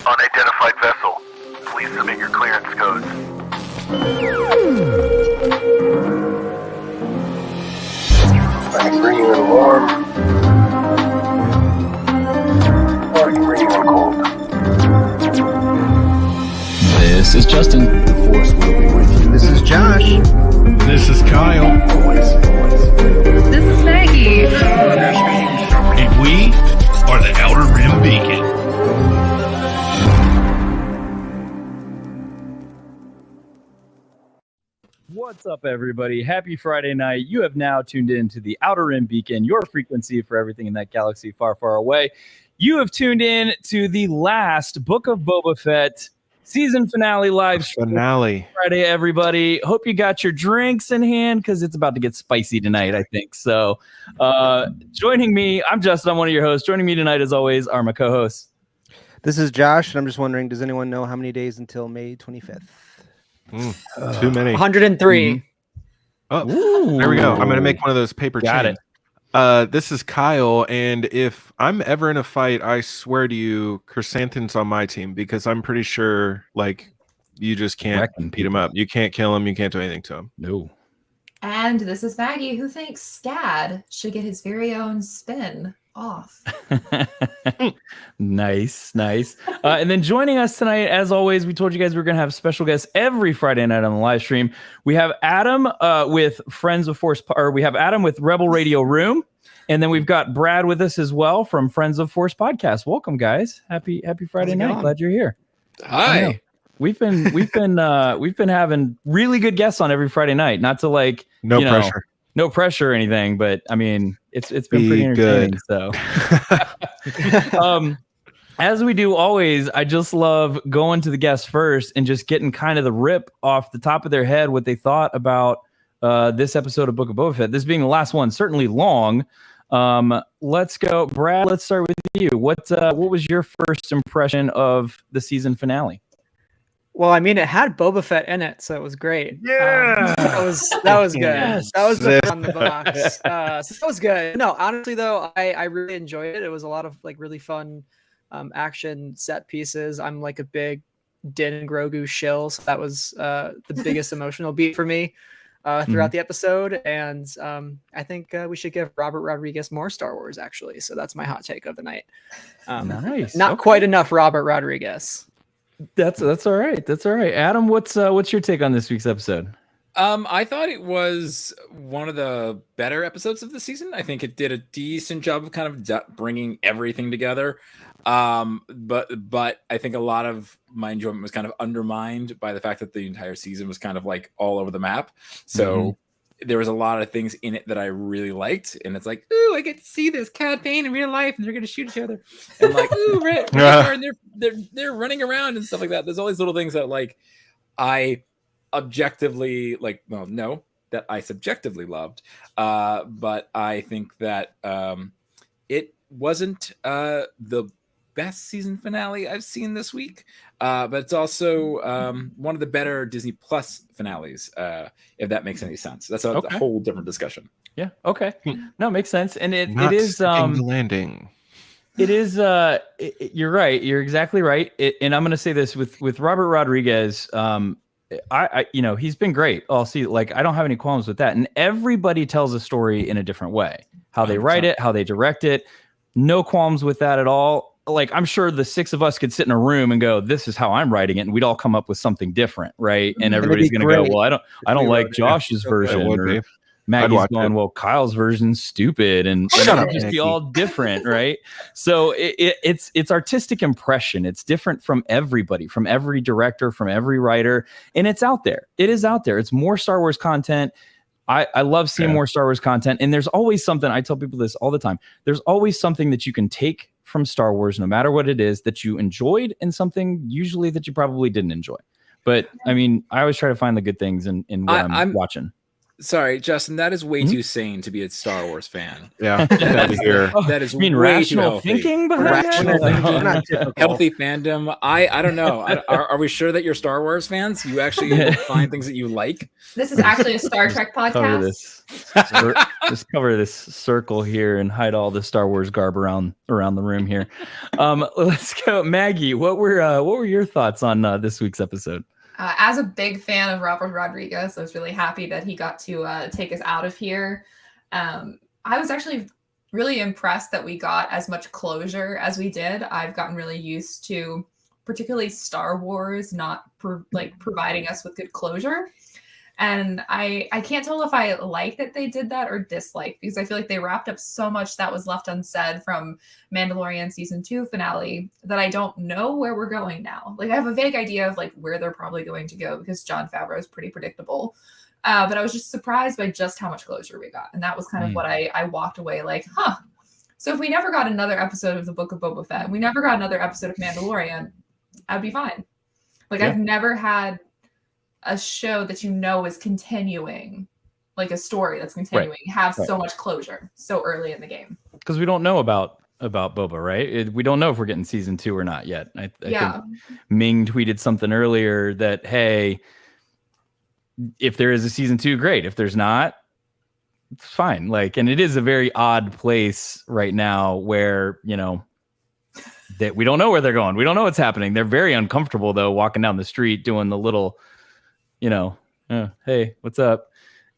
Unidentified vessel. Please submit your clearance codes. I can bring you in warm. Or I can bring you in cold. This is Justin. The Force will be with you. This is Josh. This is Kyle. This is Maggie. And we are the Outer Rim Beacon. What's up, everybody? Happy Friday night. You have now tuned in to the Outer Rim Beacon, your frequency for everything in that galaxy far, far away. You have tuned in to the last Book of Boba Fett season finale live stream. Friday, everybody. Hope you got your drinks in hand because it's about to get spicy tonight, I think. So joining me, I'm Justin. I'm one of your hosts. Joining me tonight, as always, are my co-hosts. This is Josh, and I'm just wondering, does anyone know how many days until May 25th? Too many. 103. Mm-hmm. Oh, there we go. I'm going to make one of those paper chains. This is Kyle, and if I'm ever in a fight, I swear to you, Chrysanthemum's on my team because I'm pretty sure, like, you just can't beat him up. You can't kill him. You can't do anything to him. No. And this is Maggie, who thinks Scad should get his very own spin off. Nice. And then joining us tonight, as always, we told you guys we were going to have special guests every Friday night on the live stream. We have Adam with Friends of Force, or we have Adam with Rebel Radio Room, and then we've got Brad with us as well from Friends of Force Podcast. Welcome, guys. Happy Friday night. Glad you're here. Hi. We've been having really good guests on every Friday night. Not to like no pressure or anything, but I mean, it's been pretty entertaining. Good. So, as we do always, I just love going to the guests first and just getting kind of the rip off the top of their head what they thought about this episode of Book of Boba Fett. This being the last one, certainly long. Let's go, Brad. Let's start with you. What was your first impression of the season finale? Well, I mean, it had Boba Fett in it, so it was great. Yeah, that was good. Yes. That was the on the box. So that was good. No, honestly though, I really enjoyed it. It was a lot of like really fun action set pieces. I'm like a big Din and Grogu shill, so that was the biggest emotional beat for me throughout the episode. And I think we should give Robert Rodriguez more Star Wars, actually. So that's my hot take of the night. Nice. Not quite enough Robert Rodriguez. That's all right. That's all right. Adam, what's your take on this week's episode? I thought it was one of the better episodes of the season. I think it did a decent job of kind of bringing everything together. But I think a lot of my enjoyment was kind of undermined by the fact that the entire season was kind of like all over the map. So there was a lot of things in it that I really liked, and it's like, ooh, I get to see this Cad Bane in real life, and they're gonna shoot each other, and like, ooh, and they're running around and stuff like that. There's all these little things that like I objectively that I subjectively loved, but I think that it wasn't the best season finale I've seen this week, but it's also one of the better Disney Plus finales, if that makes any sense. That's a whole different discussion. Yeah. Okay. No, makes sense. And it is the landing. It is. You're right. You're exactly right. And I'm going to say this with Robert Rodriguez. I he's been great. I'll see. Like, I don't have any qualms with that. And everybody tells a story in a different way. How they write it, how they direct it. No qualms with that at all. Like, I'm sure the six of us could sit in a room and go, this is how I'm writing it. And we'd all come up with something different. Right. And everybody's going to go, well, I don't like Josh's version. Or Maggie's going, well, Kyle's version's stupid. And just be all different. Right. So it's artistic impression. It's different from everybody, from every director, from every writer. And it's out there. It is out there. It's more Star Wars content. I love seeing more Star Wars content. And there's always something, I tell people this all the time. There's always something that you can take from Star Wars, no matter what it is, that you enjoyed, and something usually that you probably didn't enjoy. But I mean, I always try to find the good things in what I'm watching. Sorry, Justin, that is way Mhm. too sane to be a Star Wars fan. Yeah, that is here. That is You mean way too rational healthy. thinking behind Rational that? thinking. We're not typical. Healthy fandom. I don't know. Are we sure that you're Star Wars fans? You actually Yeah. find things that you like? This is actually a Star Trek Cover podcast. this. Just cover this circle here and hide all the Star Wars garb around the room here. Let's go, Maggie. What were your thoughts on this week's episode? As a big fan of Robert Rodriguez, I was really happy that he got to take us out of here. I was actually really impressed that we got as much closure as we did. I've gotten really used to, particularly Star Wars, not providing us with good closure. And I can't tell if I like that they did that or dislike, because I feel like they wrapped up so much that was left unsaid from Mandalorian season 2 finale that I don't know where we're going now. Like, I have a vague idea of like where they're probably going to go because Jon Favreau is pretty predictable. But I was just surprised by just how much closure we got. And that was kind of what I walked away like, huh. So if we never got another episode of the Book of Boba Fett, and we never got another episode of Mandalorian, I'd be fine. Like, I've never had a show that is continuing, like a story that's continuing, have so much closure so early in the game. Because we don't know about Boba, right? We don't know if we're getting season 2 or not yet. I think Ming tweeted something earlier that, hey, if there is a season 2, great. If there's not, it's fine. Like, and it is a very odd place right now where, that we don't know where they're going. We don't know what's happening. They're very uncomfortable though, walking down the street, doing the little, hey, what's up?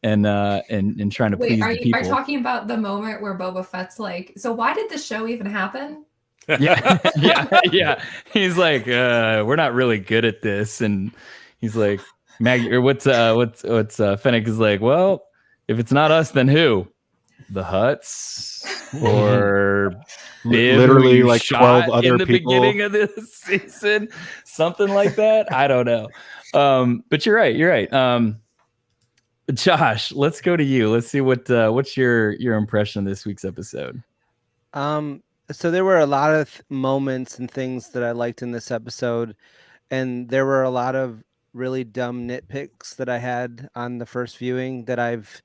And trying to please the people. Are you talking about the moment where Boba Fett's like, so why did the show even happen? Yeah. He's like, we're not really good at this. And he's like, Maggie, or what's Fennec is like, well, if it's not us, then who? The Hutts or Biv, literally like 12 other in the people beginning of this season, something like that. I don't know. But you're right. Josh, let's go to you. Let's see what's your impression of this week's episode. So there were a lot of moments and things that I liked in this episode, and there were a lot of really dumb nitpicks that I had on the first viewing that I've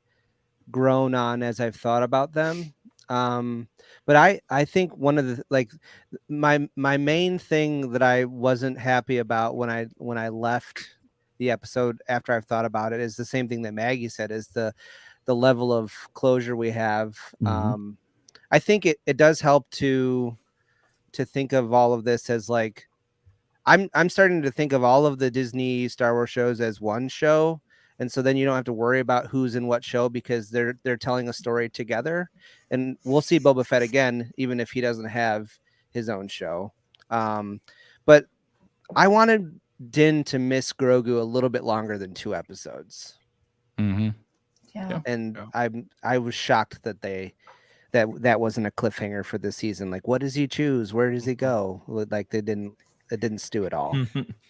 grown on as I've thought about them. But I think one of the my main thing that I wasn't happy about when I left the episode after I've thought about it is the same thing that Maggie said, is the level of closure we have. Mm-hmm. I think it does help to think of all of this as like, I'm starting to think of all of the Disney Star Wars shows as one show. And so then you don't have to worry about who's in what show because they're telling a story together. And we'll see Boba Fett again, even if he doesn't have his own show. But I wanted Din to miss Grogu a little bit longer than 2 episodes. Mm-hmm. Yeah. And I was shocked that that wasn't a cliffhanger for this season. Like, what does he choose? Where does he go? Like, it didn't stew at all.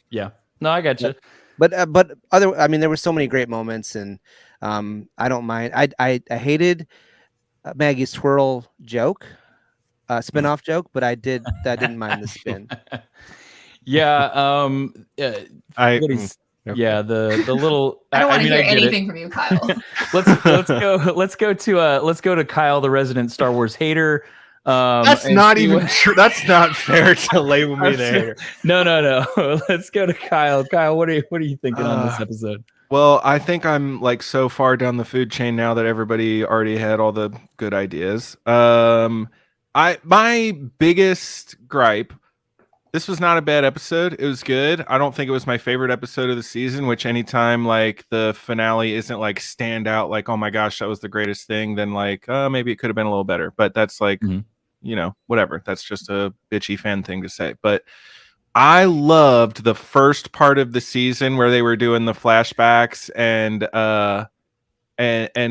Yeah. No, I got you. But there were so many great moments, and I don't mind. I hated Maggie's twirl joke, spin-off joke, but I didn't mind the spin. Yeah. Okay. The little. I don't want to hear I get anything from you, Kyle. Let's go to Kyle, the resident Star Wars hater. That's not even true. That's not fair to label me there. No. Let's go to Kyle. Kyle, what are you thinking on this episode? Well, I think I'm like so far down the food chain now that everybody already had all the good ideas. My biggest gripe, this was not a bad episode. It was good. I don't think it was my favorite episode of the season, which anytime like the finale isn't like stand out, like, oh my gosh, that was the greatest thing, then like, maybe it could have been a little better. But that's like, whatever. That's just a bitchy fan thing to say. But I loved the first part of the season where they were doing the flashbacks and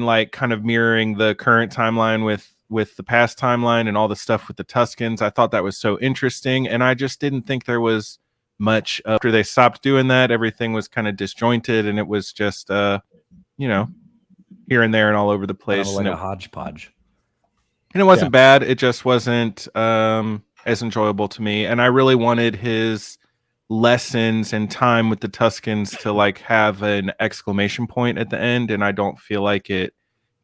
like kind of mirroring the current timeline with the past timeline and all the stuff with the Tuskens. I thought that was so interesting, and I just didn't think there was much after they stopped doing that. Everything was kind of disjointed, and it was just here and there and all over the place, like a hodgepodge. And it wasn't bad. It just wasn't as enjoyable to me, and I really wanted his lessons and time with the Tuscans to like have an exclamation point at the end, and I don't feel like it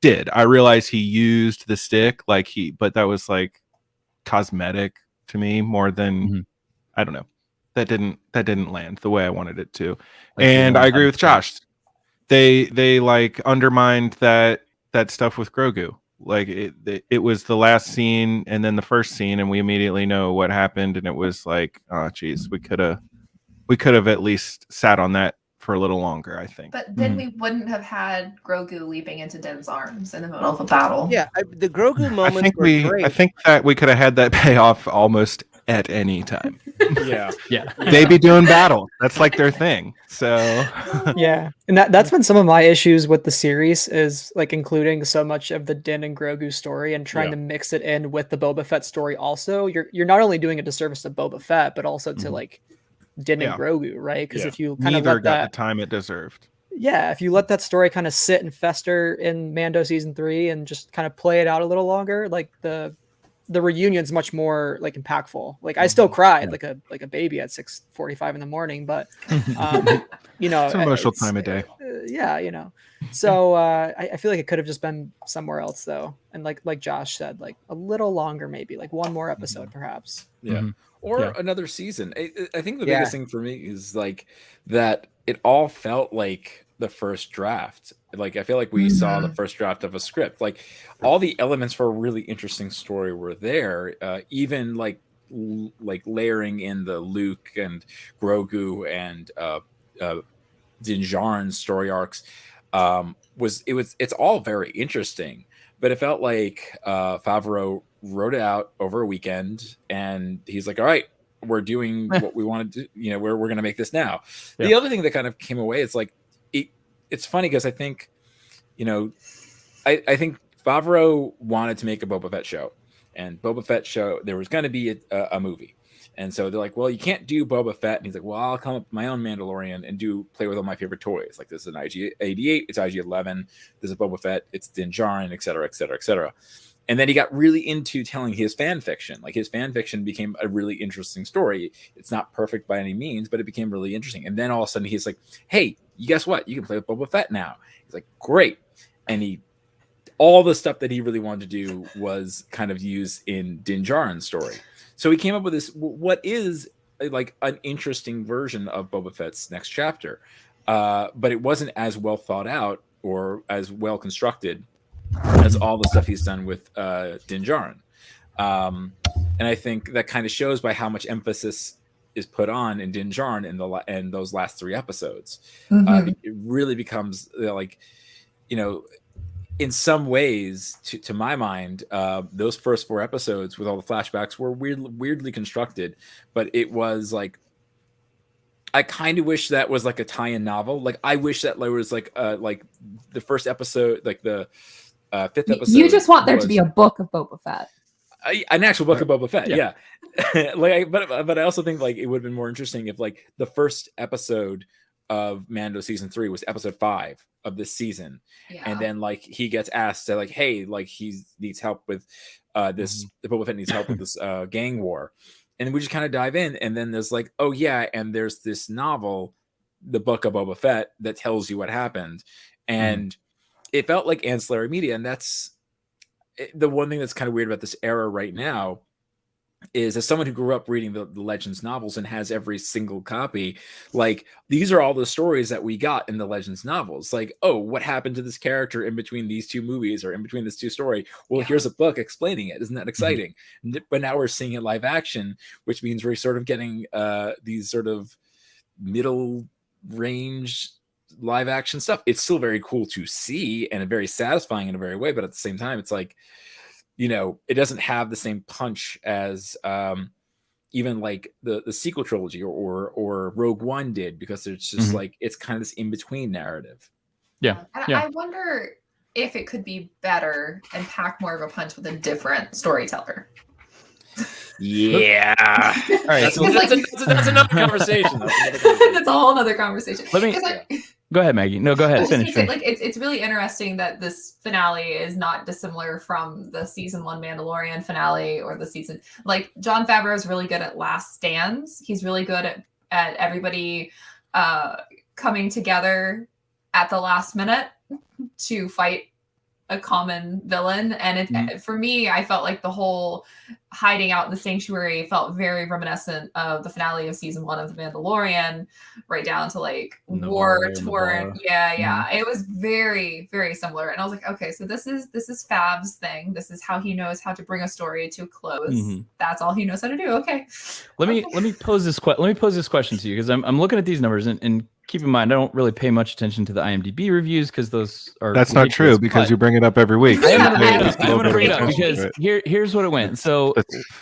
did. I realize he used the stick but that was like cosmetic to me more than I don't know. That didn't land the way I wanted it to. And I agree with Josh. They like undermined that stuff with Grogu. Like it was the last scene and then the first scene, and we immediately know what happened, and it was like, oh geez, we could have at least sat on that for a little longer, I think. But then we wouldn't have had Grogu leaping into Din's arms in the middle of a battle. Yeah, the Grogu moments were great. I think that we could have had that payoff almost at any time. Yeah. They be doing battle. That's like their thing. So yeah, and that's been some of my issues with the series, is like including so much of the Din and Grogu story and trying to mix it in with the Boba Fett story. Also, you're not only doing a disservice to Boba Fett, but also to like Din and Grogu, right? Because if you kind of let got the time it deserved. Yeah, if you let that story kind of sit and fester in Mando season 3 and just kind of play it out a little longer, like the reunion's much more like impactful. Like I still cried like a baby at 6:45 in the morning, but you know, it's an emotional time of day. Yeah, you know. So I feel like it could have just been somewhere else though, and like Josh said, like a little longer, maybe like one more episode, perhaps. Yeah. Or another season. I think the biggest thing for me is like that it all felt like the first draft. Like I feel like we saw the first draft of a script. Like all the elements for a really interesting story were there. Even like layering in the Luke and Grogu and Din Djarin's story arcs it's all very interesting. But it felt like Favreau wrote it out over a weekend, and he's like, all right, we're doing what we want to do. You know, we're going to make this now. The other thing that kind of came away, it's like, it's funny because I think, you know, I think Favreau wanted to make a Boba Fett show, and Boba Fett show, there was going to be a movie. And so they're like, well, you can't do Boba Fett. And he's like, well, I'll come up with my own Mandalorian and play with all my favorite toys. Like this is an IG-88, it's IG-11, there's a Boba Fett, it's Din Djarin, et cetera, et cetera, et cetera. And then he got really into telling his fan fiction. Like his fan fiction became a really interesting story. It's not perfect by any means, but it became really interesting. And then all of a sudden he's like, hey, you guess what? You can play with Boba Fett now. He's like, great. And all the stuff that he really wanted to do was kind of used in Din Djarin's story. So he came up with this, what is like an interesting version of Boba Fett's next chapter. But it wasn't as well thought out or as well constructed as all the stuff he's done with Din Djarin. And I think that kind of shows by how much emphasis is put on in Din Djarin in those last 3 episodes. It really becomes like, you know, in some ways, to my mind, those first 4 episodes with all the flashbacks were weirdly constructed, but it was like, I kind of wish that was like a tie-in novel. Like I wish that there was like the first episode, like the 5th episode. You just want there to be a book of Boba Fett. An actual book of Boba Fett, yeah. but I also think like it would have been more interesting if like the first episode of Mando season 3 was episode 5 of this season, and then like he gets asked to like, hey, like he needs help with this. Boba Fett needs help with this gang war, and we just kind of dive in, and then there's like, oh yeah, and there's this novel, the Book of Boba Fett, that tells you what happened, and it felt like ancillary media, and that's the one thing that's kind of weird about this era right now. Is as someone who grew up reading the Legends novels and has every single copy, like these are all the stories that we got in the Legends novels. Like, oh, what happened to this character in between these 2 movies or in between this 2 story? Well, here's a book explaining it. Isn't that exciting? But now we're seeing it live action, which means we're sort of getting these sort of middle range live action stuff. It's still very cool to see and very satisfying in a very way, but at the same time, it's like, you know, it doesn't have the same punch as even like the sequel trilogy or Rogue One did, because it's just like it's kind of this in-between narrative. I wonder if it could be better and pack more of a punch with a different storyteller. Yeah. All right. That's another conversation. That's a whole other conversation. Go ahead, Maggie. No, go ahead. Finish. Like it's really interesting that this finale is not dissimilar from the season 1 Mandalorian finale or the season. Like Jon Favreau is really good at last stands. He's really good at at everybody coming together at the last minute to fight a common villain. And it for me, I felt like the whole hiding out in the sanctuary felt very reminiscent of the finale of season 1 of The Mandalorian, right down to like war torn. Yeah. It was very, very similar. And I was like, okay, so this is Fav's thing. This is how he knows how to bring a story to a close. That's all he knows how to do. Okay. Let me pose this question to you, because I'm looking at these numbers, and keep in mind, I don't really pay much attention to the IMDb reviews because those are that's not true because you bring it up every week. I'm going to bring it up because here's what it went. So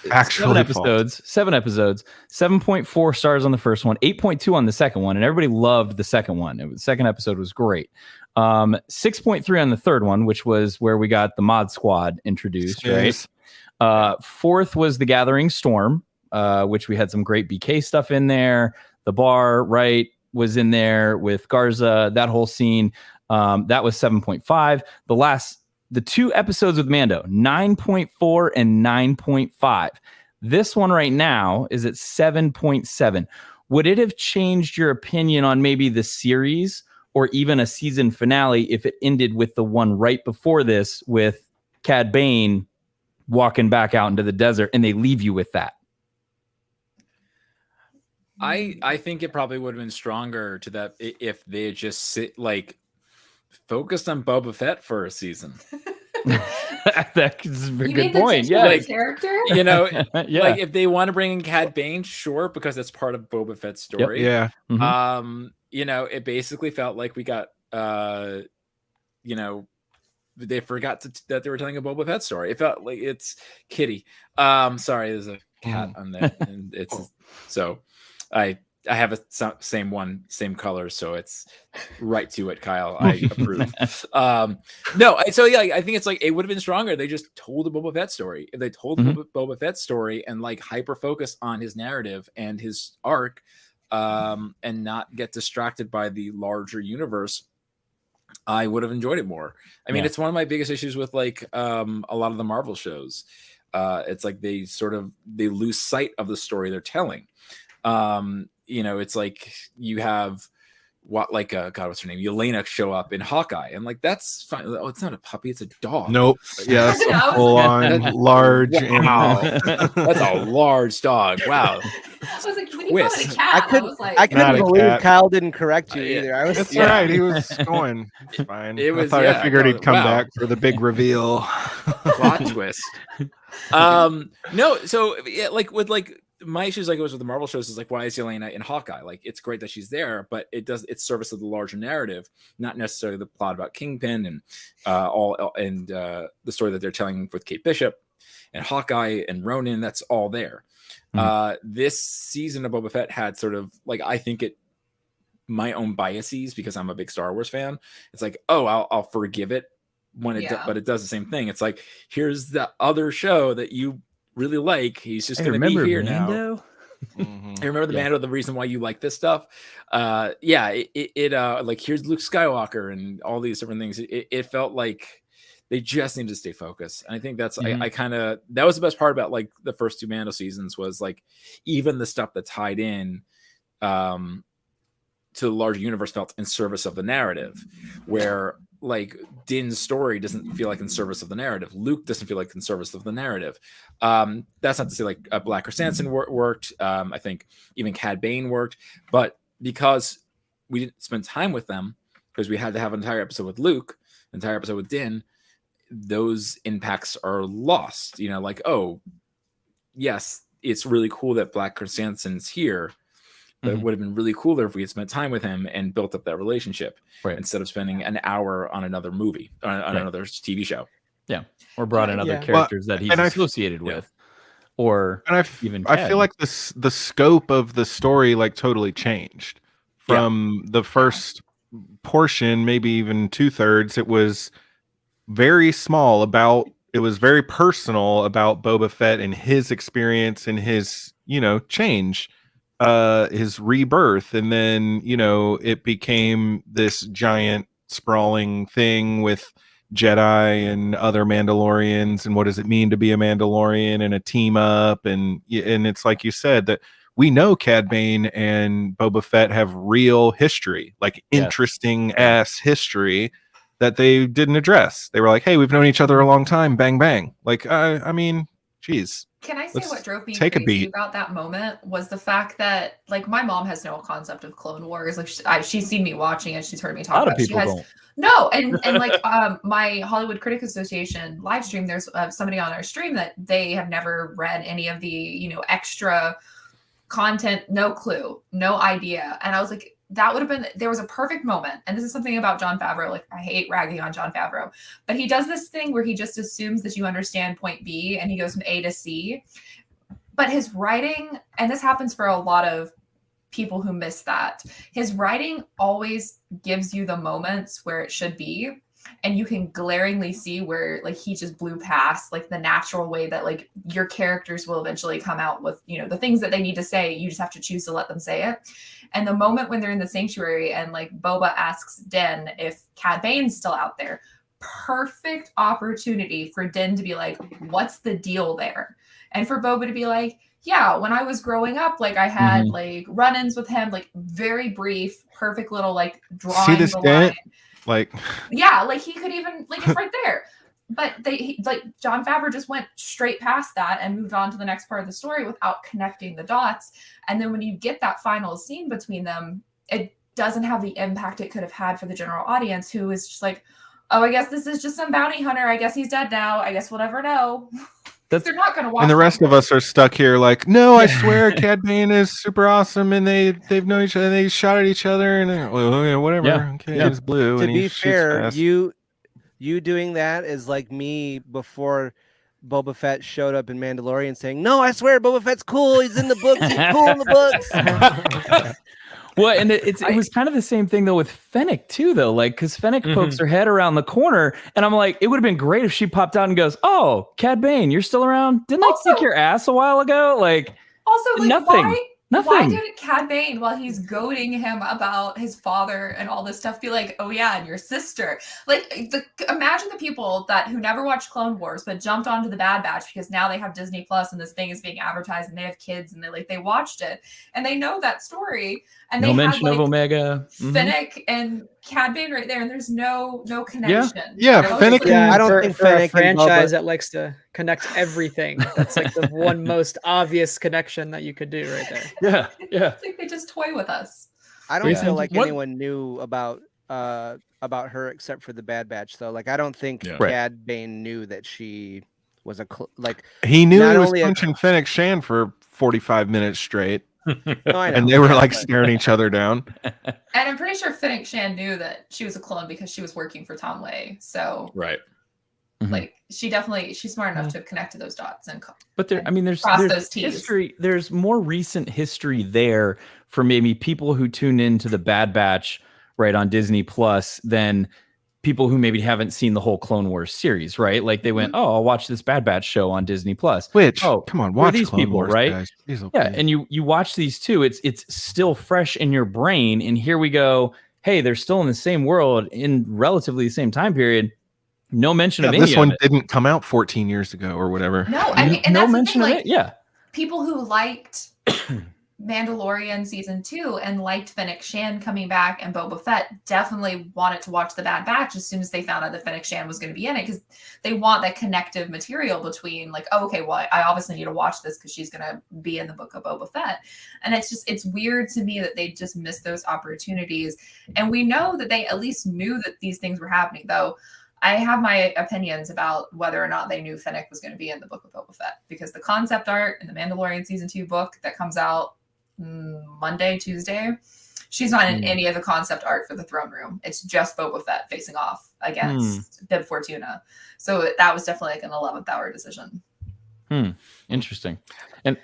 seven episodes, 7.4 stars on the first one, 8.2 on the second one, and everybody loved the second one. The second episode was great. 6.3 on the third one, which was where we got the Mod Squad introduced, right? Fourth was The Gathering Storm, which we had some great BK stuff in there. The bar, right, was in there with Garza, that whole scene. That was 7.5. The 2 episodes with Mando, 9.4 and 9.5. This one right now is at 7.7. Would it have changed your opinion on maybe the series or even a season finale if it ended with the one right before this with Cad Bane walking back out into the desert and they leave you with that? I think it probably would have been stronger to that if they had just focused on Boba Fett for a season. That's a good point. Yeah, like, character. You know, like if they want to bring in Cad Bane, sure, because that's part of Boba Fett's story. Yep. Yeah. Mm-hmm. You know, it basically felt like we got you know, they forgot that they were telling a Boba Fett story. It felt like it's Kitty. Sorry, there's a cat on there, and it's so. I have a same color, so it's right to it, Kyle. I approve. No, so yeah, I think it's like it would have been stronger. They just told the Boba Fett story. If they told the Boba Fett story and like hyper focus on his narrative and his arc, and not get distracted by the larger universe, I would have enjoyed it more. I mean, it's one of my biggest issues with like a lot of the Marvel shows. It's like they lose sight of the story they're telling. You know, it's like you have what's her name? Yelena show up in Hawkeye, and like that's fine. Oh, it's not a puppy, it's a dog. Nope. Yeah, that's a full on large animal. That's a large dog. Wow. I was like, when you called it a cat, I couldn't believe Kyle didn't correct you either. I was that's right. He was going. It's fine. I figured he'd come back for the big reveal. Plot twist. No, so yeah, like with like my issues like it was with the Marvel shows is like, why is Yelena in Hawkeye? Like, it's great that she's there, but it's service of the larger narrative, not necessarily the plot about Kingpin and the story that they're telling with Kate Bishop and Hawkeye and Ronin. That's all there. This season of Boba Fett had sort of like, I think my own biases because I'm a big Star Wars fan. It's like, oh, I'll forgive it when but it does the same thing. It's like, here's the other show that you really like. He's just going to be here Mando? now. I remember the Mando, the reason why you like this stuff. Like here's Luke Skywalker and all these different things. It felt like they just need to stay focused. And I think that's I kind of that was the best part about like the first 2 Mando seasons was like even the stuff that tied in to the larger universe felt in service of the narrative, where like Din's story doesn't feel like in service of the narrative. Luke doesn't feel like in service of the narrative. That's not to say like Black Chrysanthemum worked. I think even Cad Bane worked, but because we didn't spend time with them, because we had to have an entire episode with Luke, an entire episode with Din, those impacts are lost. You know, like, oh, yes, it's really cool that Black Chrysanthemum's here. But it would have been really cooler if we had spent time with him and built up that relationship instead of spending an hour on another movie, on another TV show. Yeah. Or brought in other characters that he's associated with. Or I feel like the scope of the story like totally changed from the first portion, maybe even 2/3. It was very small it was very personal about Boba Fett and his experience and his, change. His rebirth, and then it became this giant sprawling thing with Jedi and other Mandalorians, and what does it mean to be a Mandalorian and a team up, and it's like you said that we know Cad Bane and Boba Fett have real history, like interesting ass history that they didn't address. They were like, hey, we've known each other a long time, bang bang. Like I mean, geez. Can I say what drove me take a crazy beat. about that moment was the fact that, like, my mom has no concept of Clone Wars. Like, she's seen me watching it, she's heard me talk about it. She has no, and like my Hollywood Critic Association live stream. There's somebody on our stream that they have never read any of the extra content, no clue, no idea, and I was like, that would have been, there was a perfect moment. And this is something about Jon Favreau. Like, I hate ragging on Jon Favreau, but he does this thing where he just assumes that you understand point B and he goes from A to C. But his writing, and this happens for a lot of people who miss that, his writing always gives you the moments where it should be. And you can glaringly see where, like, he just blew past, like, the natural way that, like, your characters will eventually come out with, the things that they need to say. You just have to choose to let them say it. And the moment when they're in the sanctuary and, like, Boba asks Din if Cad Bane's still out there, perfect opportunity for Din to be like, what's the deal there? And for Boba to be like, yeah, when I was growing up, like, I had, like, run-ins with him, like, very brief, perfect little, like, drawing. See this dent? Like, yeah, like, he could even, like, it's right there. But Jon Favreau just went straight past that and moved on to the next part of the story without connecting the dots. And then when you get that final scene between them, it doesn't have the impact it could have had for the general audience, who is just like, oh, I guess this is just some bounty hunter. I guess he's dead now. I guess we'll never know. They're not going to watch. And the rest of us are stuck here like, no, I swear Cad Bane is super awesome, and they've known each other, and they shot at each other, and whatever. Yeah. Okay, he's blue. To and be fair, you doing that is like me before Boba Fett showed up in Mandalorian saying, no, I swear Boba Fett's cool. He's in the books. He's cool in the books. Well, and it was kind of the same thing though with Fennec too, though, like, because Fennec pokes her head around the corner, and I'm like, it would have been great if she popped out and goes, "Oh, Cad Bane, you're still around? Didn't I kick your ass a while ago?" Like, also, like, nothing. Why didn't Cad Bane, while he's goading him about his father and all this stuff, be like, oh yeah, and your sister? Like, imagine the people who never watched Clone Wars but jumped onto the Bad Batch because now they have Disney Plus and this thing is being advertised and they have kids and they watched it and they know that story and no they mention had, of Omega, Fennec and Cad Bane right there, and there's no connection. Yeah, Fennec. Yeah, I don't think for a Fennec franchise that likes to connect everything. That's like the one most obvious connection that you could do right there. Yeah. It's like they just toy with us. I don't feel like anyone knew about her except for the Bad Batch, though. Like, I don't think Cad Bane knew that she was he knew he was punching Fennec Shan for 45 minutes straight. No, I know. And they were like staring each other down. And I'm pretty sure Fennec Shan knew that she was a clone because she was working for Tom Lay. So like, she's smart enough to connect to those dots but there's T's. history. There's more recent history there for maybe people who tune into the Bad Batch right on Disney Plus than people who maybe haven't seen the whole Clone Wars series, right? Like, they went, oh, I'll watch this Bad Batch show on Disney Plus. Come on, watch these Clone people, Wars, right? Guys. Yeah, and you watch these two. It's still fresh in your brain, and here we go. Hey, they're still in the same world in relatively the same time period. No mention of any this one of it. didn't come out 14 years ago or whatever. No, I mean, and no that's mention the thing, of it. Yeah, people who liked Mandalorian season 2 and liked Fennec Shan coming back and Boba Fett definitely wanted to watch the Bad Batch as soon as they found out that Fennec Shan was going to be in it, because they want that connective material between, like, oh, okay, well, I obviously need to watch this because she's going to be in the Book of Boba Fett. And it's weird to me that they just missed those opportunities. And we know that they at least knew that these things were happening, though I have my opinions about whether or not they knew Fennec was going to be in the Book of Boba Fett, because the concept art in the Mandalorian season 2 book that comes out Monday, Tuesday, she's not in any of the concept art for the throne room. It's just Boba Fett facing off against Bib Fortuna. So that was definitely like an 11th hour decision. Interesting. And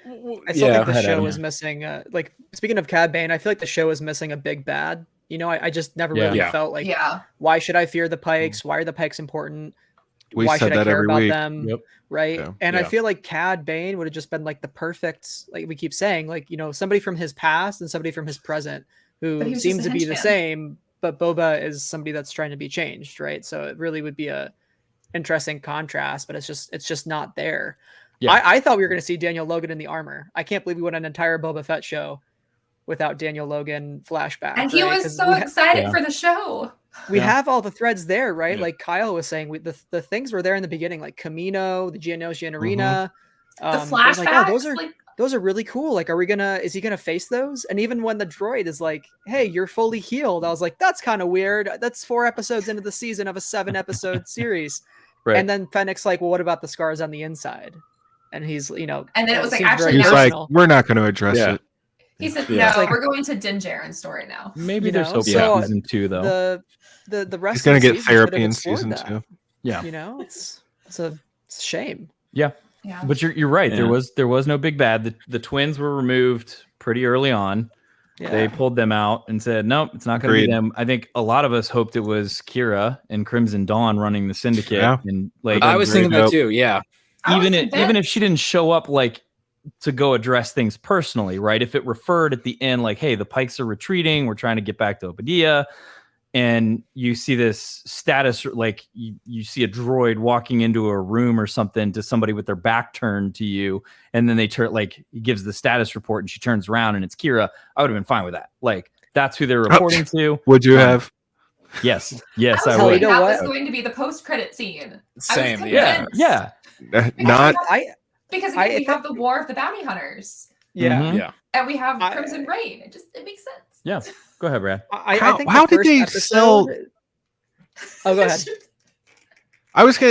I still think the show is missing, like, speaking of Cad Bane, I feel like the show is missing a big bad. I just never really felt like, why should I fear the Pikes? Why are the Pikes important? Why should I care about them? Right. Yeah. And I feel like Cad Bane would have just been like the perfect, like we keep saying, like, somebody from his past and somebody from his present who seems to be the same, but Boba is somebody that's trying to be changed. Right. So it really would be a interesting contrast, but it's just not there. Yeah. I thought we were going to see Daniel Logan in the armor. I can't believe we went an entire Boba Fett show without Daniel Logan flashback. And he was so excited for the show. We have all the threads there, right? Like Kyle was saying, the things were there in the beginning, like Camino, the Geonosian Arena. The flashbacks. Like, oh, those are really cool. Like, is he gonna face those? And even when the droid is like, hey, you're fully healed, I was like, that's kind of weird. That's 4 episodes into the season of a 7-episode series. Right. And then Fennec's like, well, what about the scars on the inside? And he's, and then it was like, actually, he's like, we're not going to address it. He said, no, we're going to Din Djarin's story now. Maybe there's hope for season 2, though. The rest he's going to get therapy therapy in season 2. Yeah. It's a shame. Yeah. Yeah. But you're right. Yeah. There was no big bad. The twins were removed pretty early on. Yeah. They pulled them out and said, nope, it's not going to be them. I think a lot of us hoped it was Kira and Crimson Dawn running the syndicate. Yeah. And like I was thinking that too. Yeah. Even if she didn't show up like to go address things personally, right? If it referred at the end, like, hey, the Pikes are retreating, we're trying to get back to Obadiah, and you see this status, like you see a droid walking into a room or something to somebody with their back turned to you, and then they turn, like, he gives the status report and she turns around and it's Kira, I would have been fine with that. Like, that's who they're reporting to. Would you have? Yes, I would. would. That was going to be the post-credit scene. Same, yeah. Because again, we have the War of the Bounty Hunters. Yeah. Mm-hmm. Yeah. And we have Crimson Reign. It makes sense. Yeah. Go ahead, Brad. I think how did they sell? Oh, go ahead.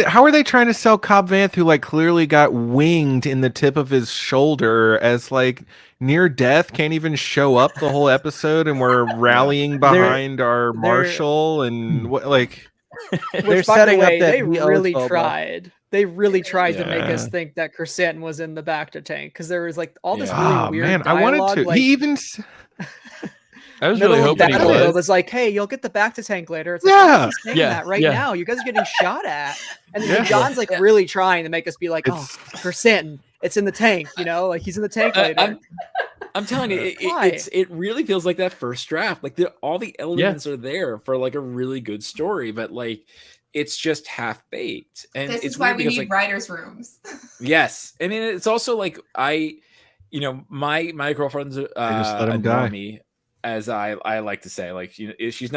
How are they trying to sell Cobb Vanth, who like clearly got winged in the tip of his shoulder, as like near death, can't even show up the whole episode, and we're rallying behind our marshal and what like. They're setting up that they really tried. They really tried to make us think that Chrysanthemum was in the Bacta tank, because there was like all this really weird dialogue. I wanted to. Like, he even. I was really hoping it was like, hey, you'll get the Bacta tank later. It's like, he's saying that right now. You guys are getting shot at, and then John's like really trying to make us be like, oh, Chrysanthemum, it's in the tank. Like he's in the tank later. I'm telling you, it really feels like that first draft. Like all the elements are there for like a really good story, but like it's just half baked. And this it's is why we need like, writers' rooms. Yes, I mean it's also like my girlfriend's a normie, as I like to say. Like she would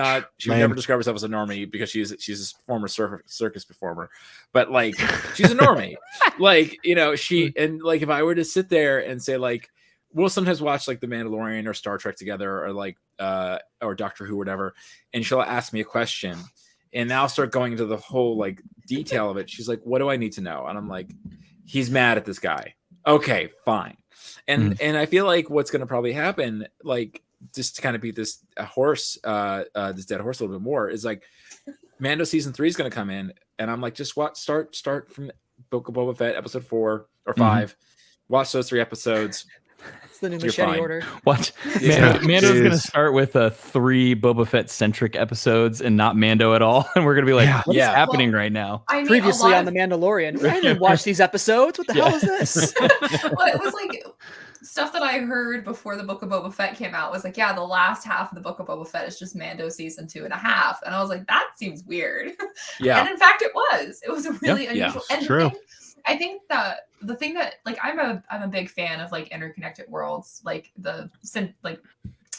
never describe herself as a normie because she's a former circus performer, but like she's a normie. Like and like if I were to sit there and say like, we'll sometimes watch like The Mandalorian or Star Trek together, or like or Doctor Who or whatever, and she'll ask me a question, and I'll start going into the whole like detail of it. She's like, what do I need to know? And I'm like, he's mad at this guy. Okay, fine. And I feel like what's going to probably happen, like just to kind of beat this dead horse a little bit more, is like Mando season 3 is going to come in, and I'm like, just start from Book of Boba Fett episode 4 or 5, watch those 3 episodes. It's the new machete order. Watch. Mando's going to start with 3 Boba Fett centric episodes and not Mando at all, and we're going to be like, what's happening right now? I mean, previously on The Mandalorian, I didn't watch these episodes. What the hell is this? Well, it was like stuff that I heard before the Book of Boba Fett came out was like, the last half of the Book of Boba Fett is just Mando season 2.5, and I was like, that seems weird. Yeah, and in fact, it was. It was a really unusual. And true. I think that the thing that like I'm a big fan of like interconnected worlds, like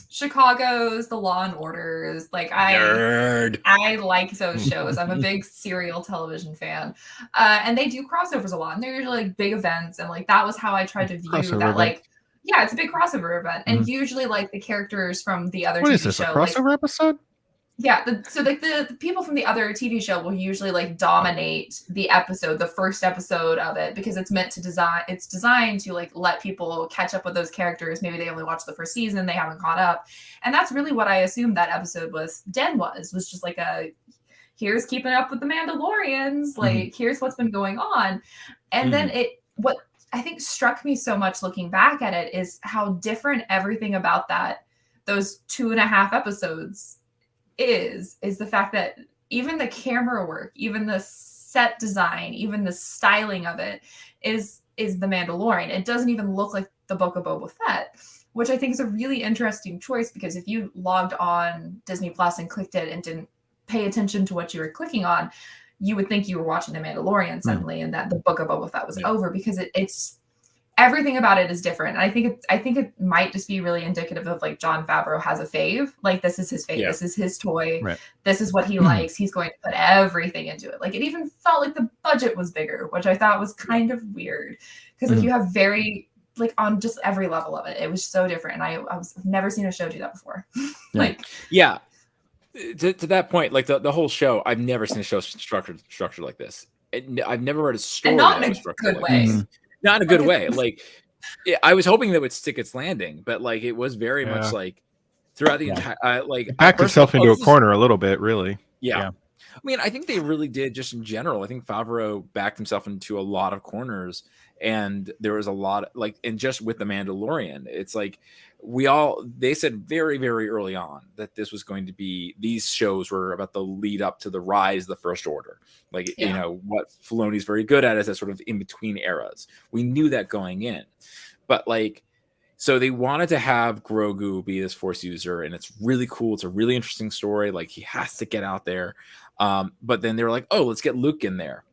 Chicago's, the Law and Orders. Like I like those shows. I'm a big serial television fan, and they do crossovers a lot, and they're usually like big events, and like that was how I tried to view that. Like, it's a big crossover event, and usually like the characters from the other TV show, a crossover episode? Yeah, so like the people from the other TV show will usually like dominate the episode, the first episode of it, because it's designed to like let people catch up with those characters. Maybe they only watched the first season, they haven't caught up. And that's really what I assumed that episode was just like here's keeping up with the Mandalorians, like here's what's been going on. And then what I think struck me so much looking back at it is how different everything about those 2.5 episodes is the fact that even the camera work, even the set design, even the styling of it is the Mandalorian. It doesn't even look like the Book of Boba Fett, which I think is a really interesting choice, because if you logged on Disney Plus and clicked it and didn't pay attention to what you were clicking on, you would think you were watching The Mandalorian suddenly, and that the Book of Boba Fett was over, because it's everything about it is different. And I think it might just be really indicative of like Jon Favreau has a fave. Like, this is his fave. Yeah. This is his toy. Right. This is what he likes. He's going to put everything into it. Like, it even felt like the budget was bigger, which I thought was kind of weird, because like you have very like on just every level of it. It was so different. And I've never seen a show do that before. Like, yeah. To that point, like the whole show, I've never seen a show structured like this. I've never read a story and not that in was a structured good like way. this. Not in a good way. Like, I was hoping that would stick its landing, but like it was very much like throughout the entire like it backed itself into a corner a little bit, really. Yeah. I mean, I think they really did, just in general. I think Favreau backed himself into a lot of corners, and there was a lot like, and just with The Mandalorian, it's like they said very, very early on that this was going to be, these shows were about the lead up to the rise of the First Order. Like, you know, what Filoni's very good at is that sort of in between eras. We knew that going in, but like, so they wanted to have Grogu be this Force user, and it's really cool. It's a really interesting story. Like, he has to get out there. But then they were like, oh, let's get Luke in there.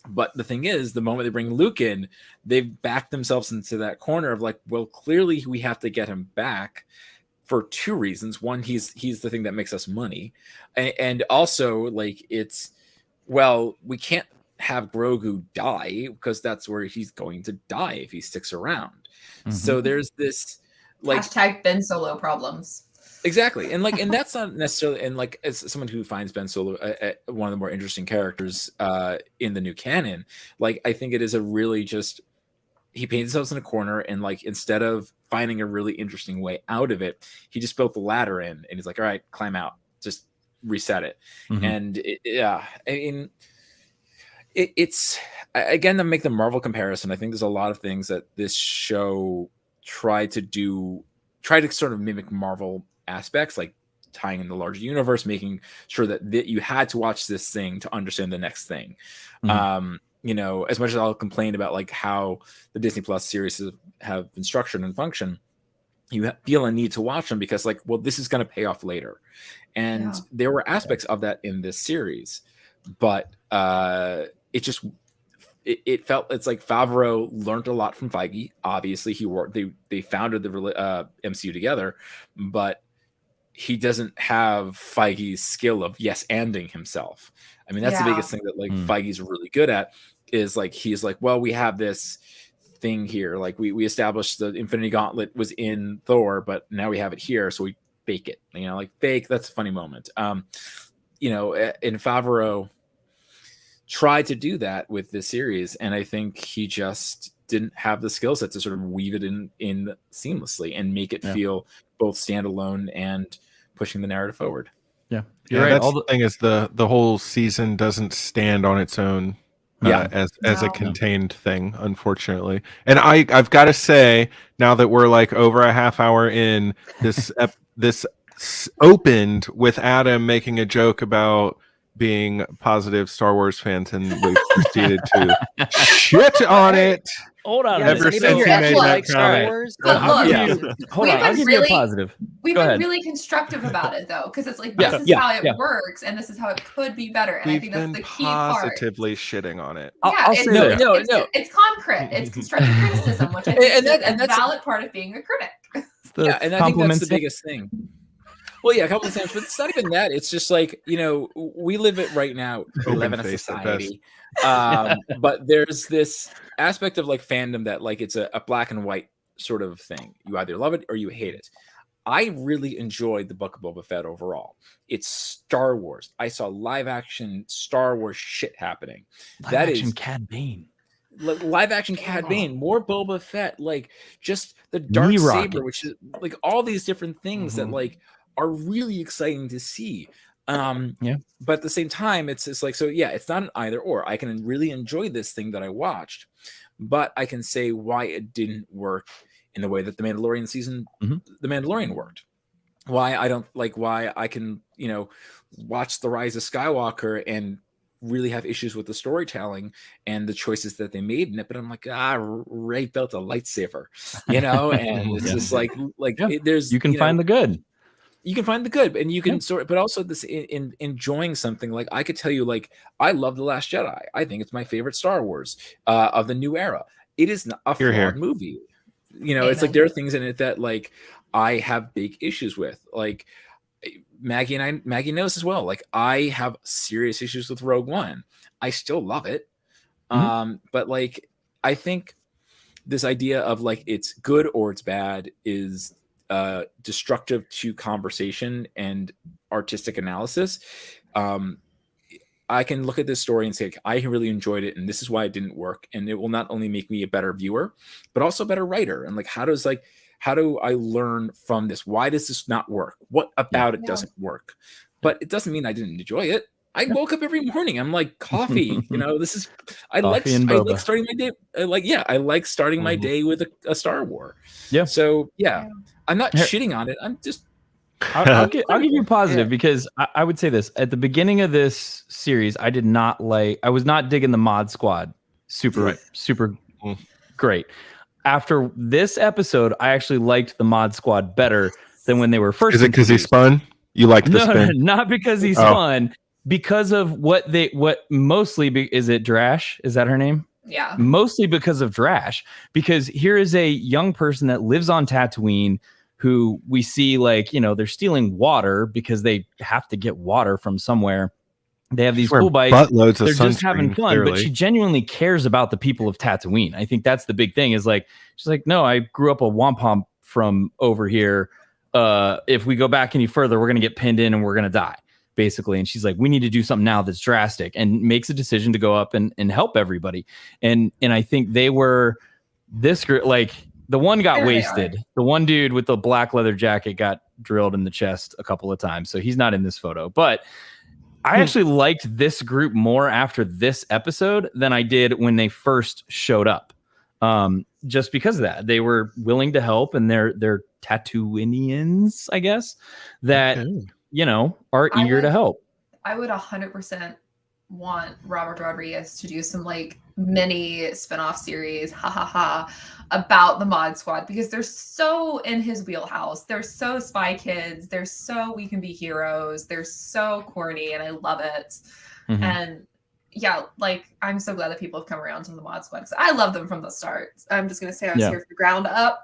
But the thing is, the moment they bring Luke in, they've backed themselves into that corner of like, well, clearly we have to get him back for two reasons. One, he's the thing that makes us money. And also, like, it's, well, we can't have Grogu die, because that's where he's going to die if he sticks around. So there's this like hashtag Ben Solo problems. Exactly. And like, and that's not necessarily, and like, as someone who finds Ben Solo one of the more interesting characters in the new canon, like, I think it is a really just, he paints himself in a corner, and like, instead of finding a really interesting way out of it, he just built the ladder in, and he's like, all right, climb out, just reset it. And I mean, it's again, to make the Marvel comparison, I think there's a lot of things that this show tried to sort of mimic Marvel aspects, like tying in the larger universe, making sure that you had to watch this thing to understand the next thing. You know, as much as I'll complain about like how the Disney Plus series have been structured and function, you feel a need to watch them because, like, well, this is going to pay off later. And there were aspects of that in this series, but it felt, it's like Favreau learned a lot from Feige. Obviously, they founded the MCU together, but he doesn't have Feige's skill of yes-anding himself. I mean, that's the biggest thing that like Feige's really good at, is like, he's like, well, we have this thing here. Like, we established the Infinity Gauntlet was in Thor, but now we have it here, so we fake it. You know, like, fake, that's a funny moment. You know, and Favreau tried to do that with this series, and I think he just didn't have the skill set to sort of weave it in seamlessly and make it feel both standalone and pushing the narrative forward. You're right. Right. That's the thing, is the whole season doesn't stand on its own as a contained thing, unfortunately. And I've got to say, now that we're like over a half hour in, this this opened with Adam making a joke about being positive Star Wars fans, and we proceeded to shit on it. Hold on. Ever since he made that comment. Hold on. I'll give you a positive. We've been really constructive about it, though, because it's like, this is how it works, and this is how it could be better. And I think that's the key part. Positively shitting on it. I'll say that. It's concrete. It's constructive criticism, which I think is a valid part of being a critic. And I think that's the biggest thing. Well, yeah, a couple of times, but it's not even that. It's just like, you know, we live it right now. We live in a society. But there's this aspect of like fandom that like, it's a black and white sort of thing. You either love it or you hate it. I really enjoyed the Book of Boba Fett overall. It's Star Wars. I saw live action Star Wars shit happening. Live action Cad Bane. Live action Cad Bane, more Boba Fett, like just the dark saber, which is like all these different things that like are really exciting to see. But at the same time, it's like, so yeah, it's not an either or. I can really enjoy this thing that I watched, but I can say why it didn't work in the way that the Mandalorian season, the Mandalorian worked. Why I can, you know, watch The Rise of Skywalker and really have issues with the storytelling and the choices that they made in it, but I'm like, Rey built a lightsaber, you know, and it's just like there's, you can find the good. You can find the good, and you can sort. But also, this in enjoying something, like I could tell you, like I love The Last Jedi. I think it's my favorite Star Wars of the new era. It is not a flawed movie. You know, it's like there are things in it that like I have big issues with. Like Maggie knows as well. Like I have serious issues with Rogue One. I still love it, but like I think this idea of like it's good or it's bad is destructive to conversation and artistic analysis. I can look at this story and say, I really enjoyed it, and this is why it didn't work. And it will not only make me a better viewer, but also a better writer. And like, how do I learn from this? Why does this not work? What about it doesn't work? But it doesn't mean I didn't enjoy it. I woke up every morning. I'm like, coffee, you know, I like starting my day. I like starting my day with a Star Wars. Yeah. So I'm not shitting on it. I'm just, I'll give you positive because I would say this at the beginning of this series. I was not digging the Mod Squad. Super great. After this episode, I actually liked the Mod Squad better than when they were first. Is it because he spun? You liked the spin? No, not because he spun. Because of what mostly is it Drash? Is that her name? Yeah. Mostly because of Drash. Because here is a young person that lives on Tatooine who we see like, you know, they're stealing water because they have to get water from somewhere. They have these cool bikes. They're just having fun, but she genuinely cares about the people of Tatooine. I think that's the big thing is like, she's like, no, I grew up a wampum from over here. If we go back any further, we're going to get pinned in and we're going to die. Basically, and she's like, we need to do something now that's drastic, and makes a decision to go up and help everybody. And I think they were this group, like the one got wasted. The one dude with the black leather jacket got drilled in the chest a couple of times, so he's not in this photo. But I actually liked this group more after this episode than I did when they first showed up. Just because of that, they were willing to help, and they're Tatooinians, I guess, that you know, are eager to help. I would 100% want Robert Rodriguez to do some like mini spin-off series, about the Mod Squad, because they're so in his wheelhouse. They're so Spy Kids. They're so We Can Be Heroes. They're so corny, and I love it. And yeah, like I'm so glad that people have come around to the Mod Squad because I love them from the start. I'm just gonna say I was here from ground up.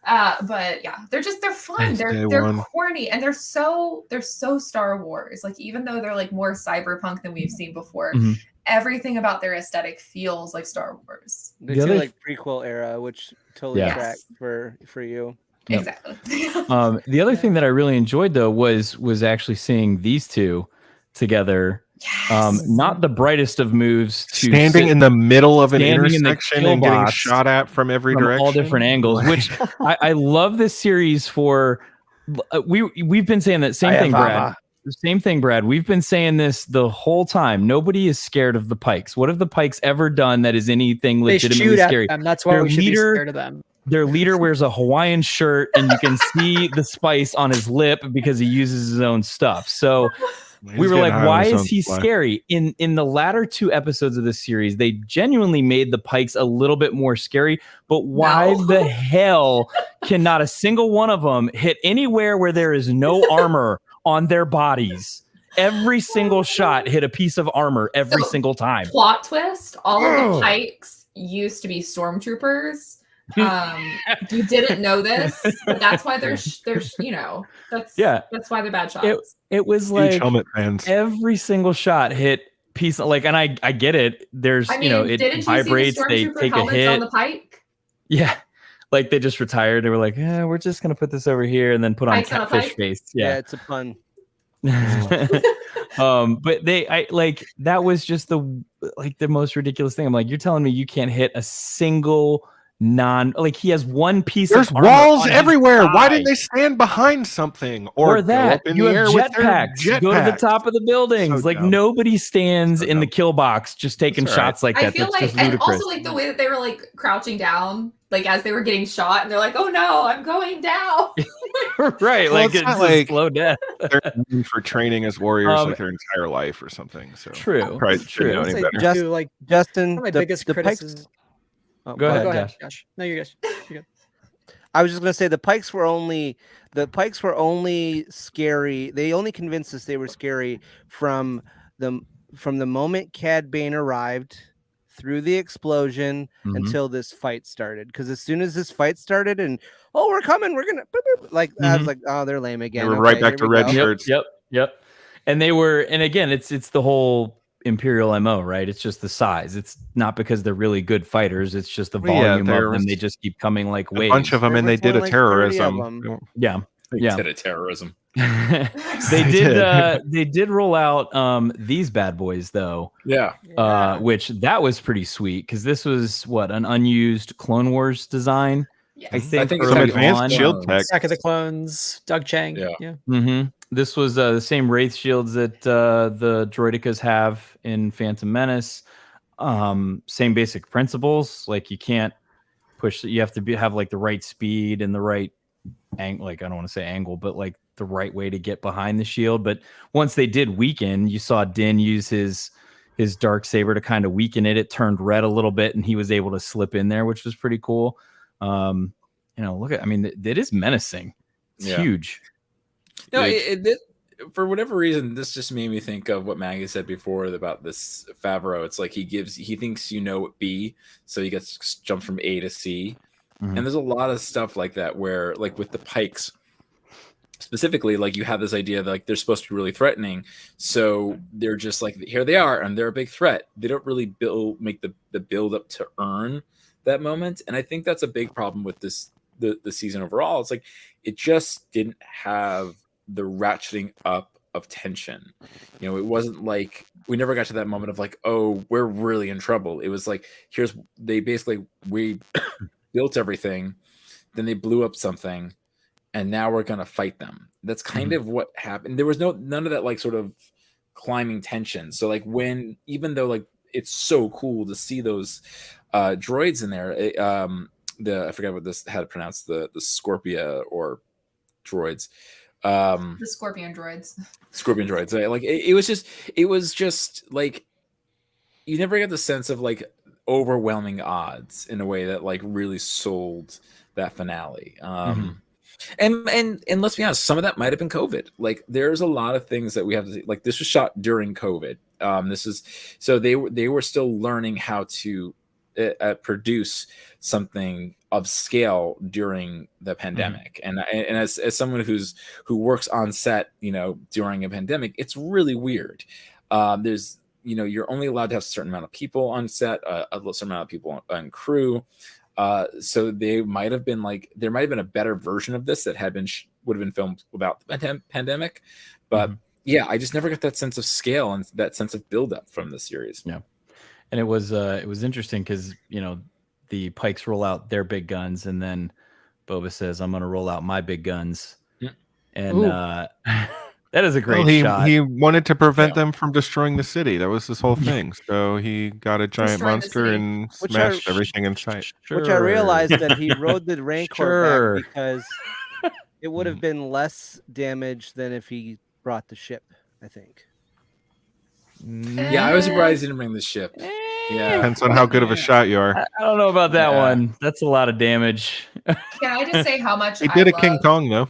But yeah, they're fun. They're corny, and they're so Star Wars. Like even though they're like more cyberpunk than we've seen before, everything about their aesthetic feels like Star Wars. They feel like prequel era, which totally tracked for you. Exactly. The other thing that I really enjoyed though was actually seeing these two together. Not the brightest of moves to standing in the middle of an intersection and getting shot at from every direction, all different angles. Which I love this series for. We've been saying that same thing, Brad. Same thing, Brad. We've been saying this the whole time. Nobody is scared of the Pikes. What have the Pikes ever done that is anything legitimately scary? That's why we should be scared of them. Their leader wears a Hawaiian shirt, and you can see the spice on his lip because he uses his own stuff. So. We were like, why is he scary? In the latter two episodes of this series, they genuinely made the Pikes a little bit more scary. But why the hell can not a single one of them hit anywhere where there is no armor on their bodies? Every single shot hit a piece of armor every single time. Plot twist, all of the Pikes used to be stormtroopers. You didn't know this, but that's why there's you know, that's why they're bad shots. It was like helmet fans. Every single shot hit piece of, like, and I get it. There's you know, it vibrates, they take a hit on the Pike. Yeah, like they just retired. They were like, we're just gonna put this over here and then put on catfish face. Yeah, it's a pun. But that was just the most ridiculous thing. I'm like, you're telling me you can't hit a single he has one piece There's of armor walls everywhere. Why didn't they stand behind something or that you have jetpacks go to the top of the buildings? So like nobody stands in the kill box just taking shots like that. I feel That's like, and also like the way that they were like crouching down, like as they were getting shot, and they're like, "Oh no, I'm going down." Right, well, like it's like slow death. They're known for training as warriors like their entire life or something. So true. True. Know any better. Justin, my biggest criticism. Go ahead, Josh. No, you're good. I was just gonna say the Pikes were only scary. They only convinced us they were scary from the moment Cad Bane arrived through the explosion until this fight started. Because as soon as this fight started and we're coming, we're gonna boop, boop, like I was like, oh, they're lame again. They were right back here to we red go. shirts. Yep. And they were, and again, it's the whole Imperial MO, right? It's just the size. It's not because they're really good fighters. It's just the volume of them. They just keep coming like waves. A bunch of them, and they did a terrorism. Yeah. They did a terrorism. They did roll out these bad boys though. Yeah. Which that was pretty sweet because this was an unused Clone Wars design. Yes. I think some advanced shield tech. Attack of the Clones, Doug Chang. Yeah. Mm-hmm. This was the same Wraith shields that the Droidekas have in Phantom Menace. Same basic principles. Like you can't push. You have to have like the right speed and the right angle. Like I don't want to say angle, but like the right way to get behind the shield. But once they did weaken, you saw Din use his Darksaber to kind of weaken it. It turned red a little bit, and he was able to slip in there, which was pretty cool. Look at. I mean, it is menacing. It's huge. No, for whatever reason, this just made me think of what Maggie said before about this Favreau. It's like he thinks what B, so he gets jumped from A to C. And there's a lot of stuff like that where, like with the Pikes specifically, like you have this idea that like they're supposed to be really threatening, so they're just like, here they are, and they're a big threat. They don't really make the build up to earn that moment, and I think that's a big problem with the season overall. It's like it just didn't have the ratcheting up of tension. It wasn't like we never got to that moment of like, oh, we're really in trouble. It was like, we built everything, then they blew up something, and now we're gonna fight them. That's kind of what happened. There was none of that like sort of climbing tension. So like even though like it's so cool to see those droids in there, I forgot what how to pronounce the Scorpia or droids. The Scorpion droids. Scorpion droids. Right? Like it was just like you never get the sense of like overwhelming odds in a way that like really sold that finale. And let's be honest, some of that might have been COVID. Like there's a lot of things that we have to see. Like this was shot during COVID. So they were still learning how to produce something of scale during the pandemic. And as someone who works on set, during a pandemic, it's really weird. There's you're only allowed to have a certain amount of people on set, a certain amount of people on crew. So there might have been a better version of this that would have been filmed without the pandemic. But yeah, I just never got that sense of scale and that sense of buildup from the series. Yeah. And it was interesting because, the Pikes roll out their big guns, and then Boba says, I'm going to roll out my big guns. Yeah. And that is a great shot. He wanted to prevent them from destroying the city. That was his whole thing. So he got a giant monster and smashed everything in sight. Which I realized that he rode the Rancor back because it would have been less damage than if he brought the ship, I think. Yeah, I was surprised he didn't bring the ship. Yeah, depends on how good of a shot you are. I don't know about that one. That's a lot of damage. Can I just say how much he did a King Kong though?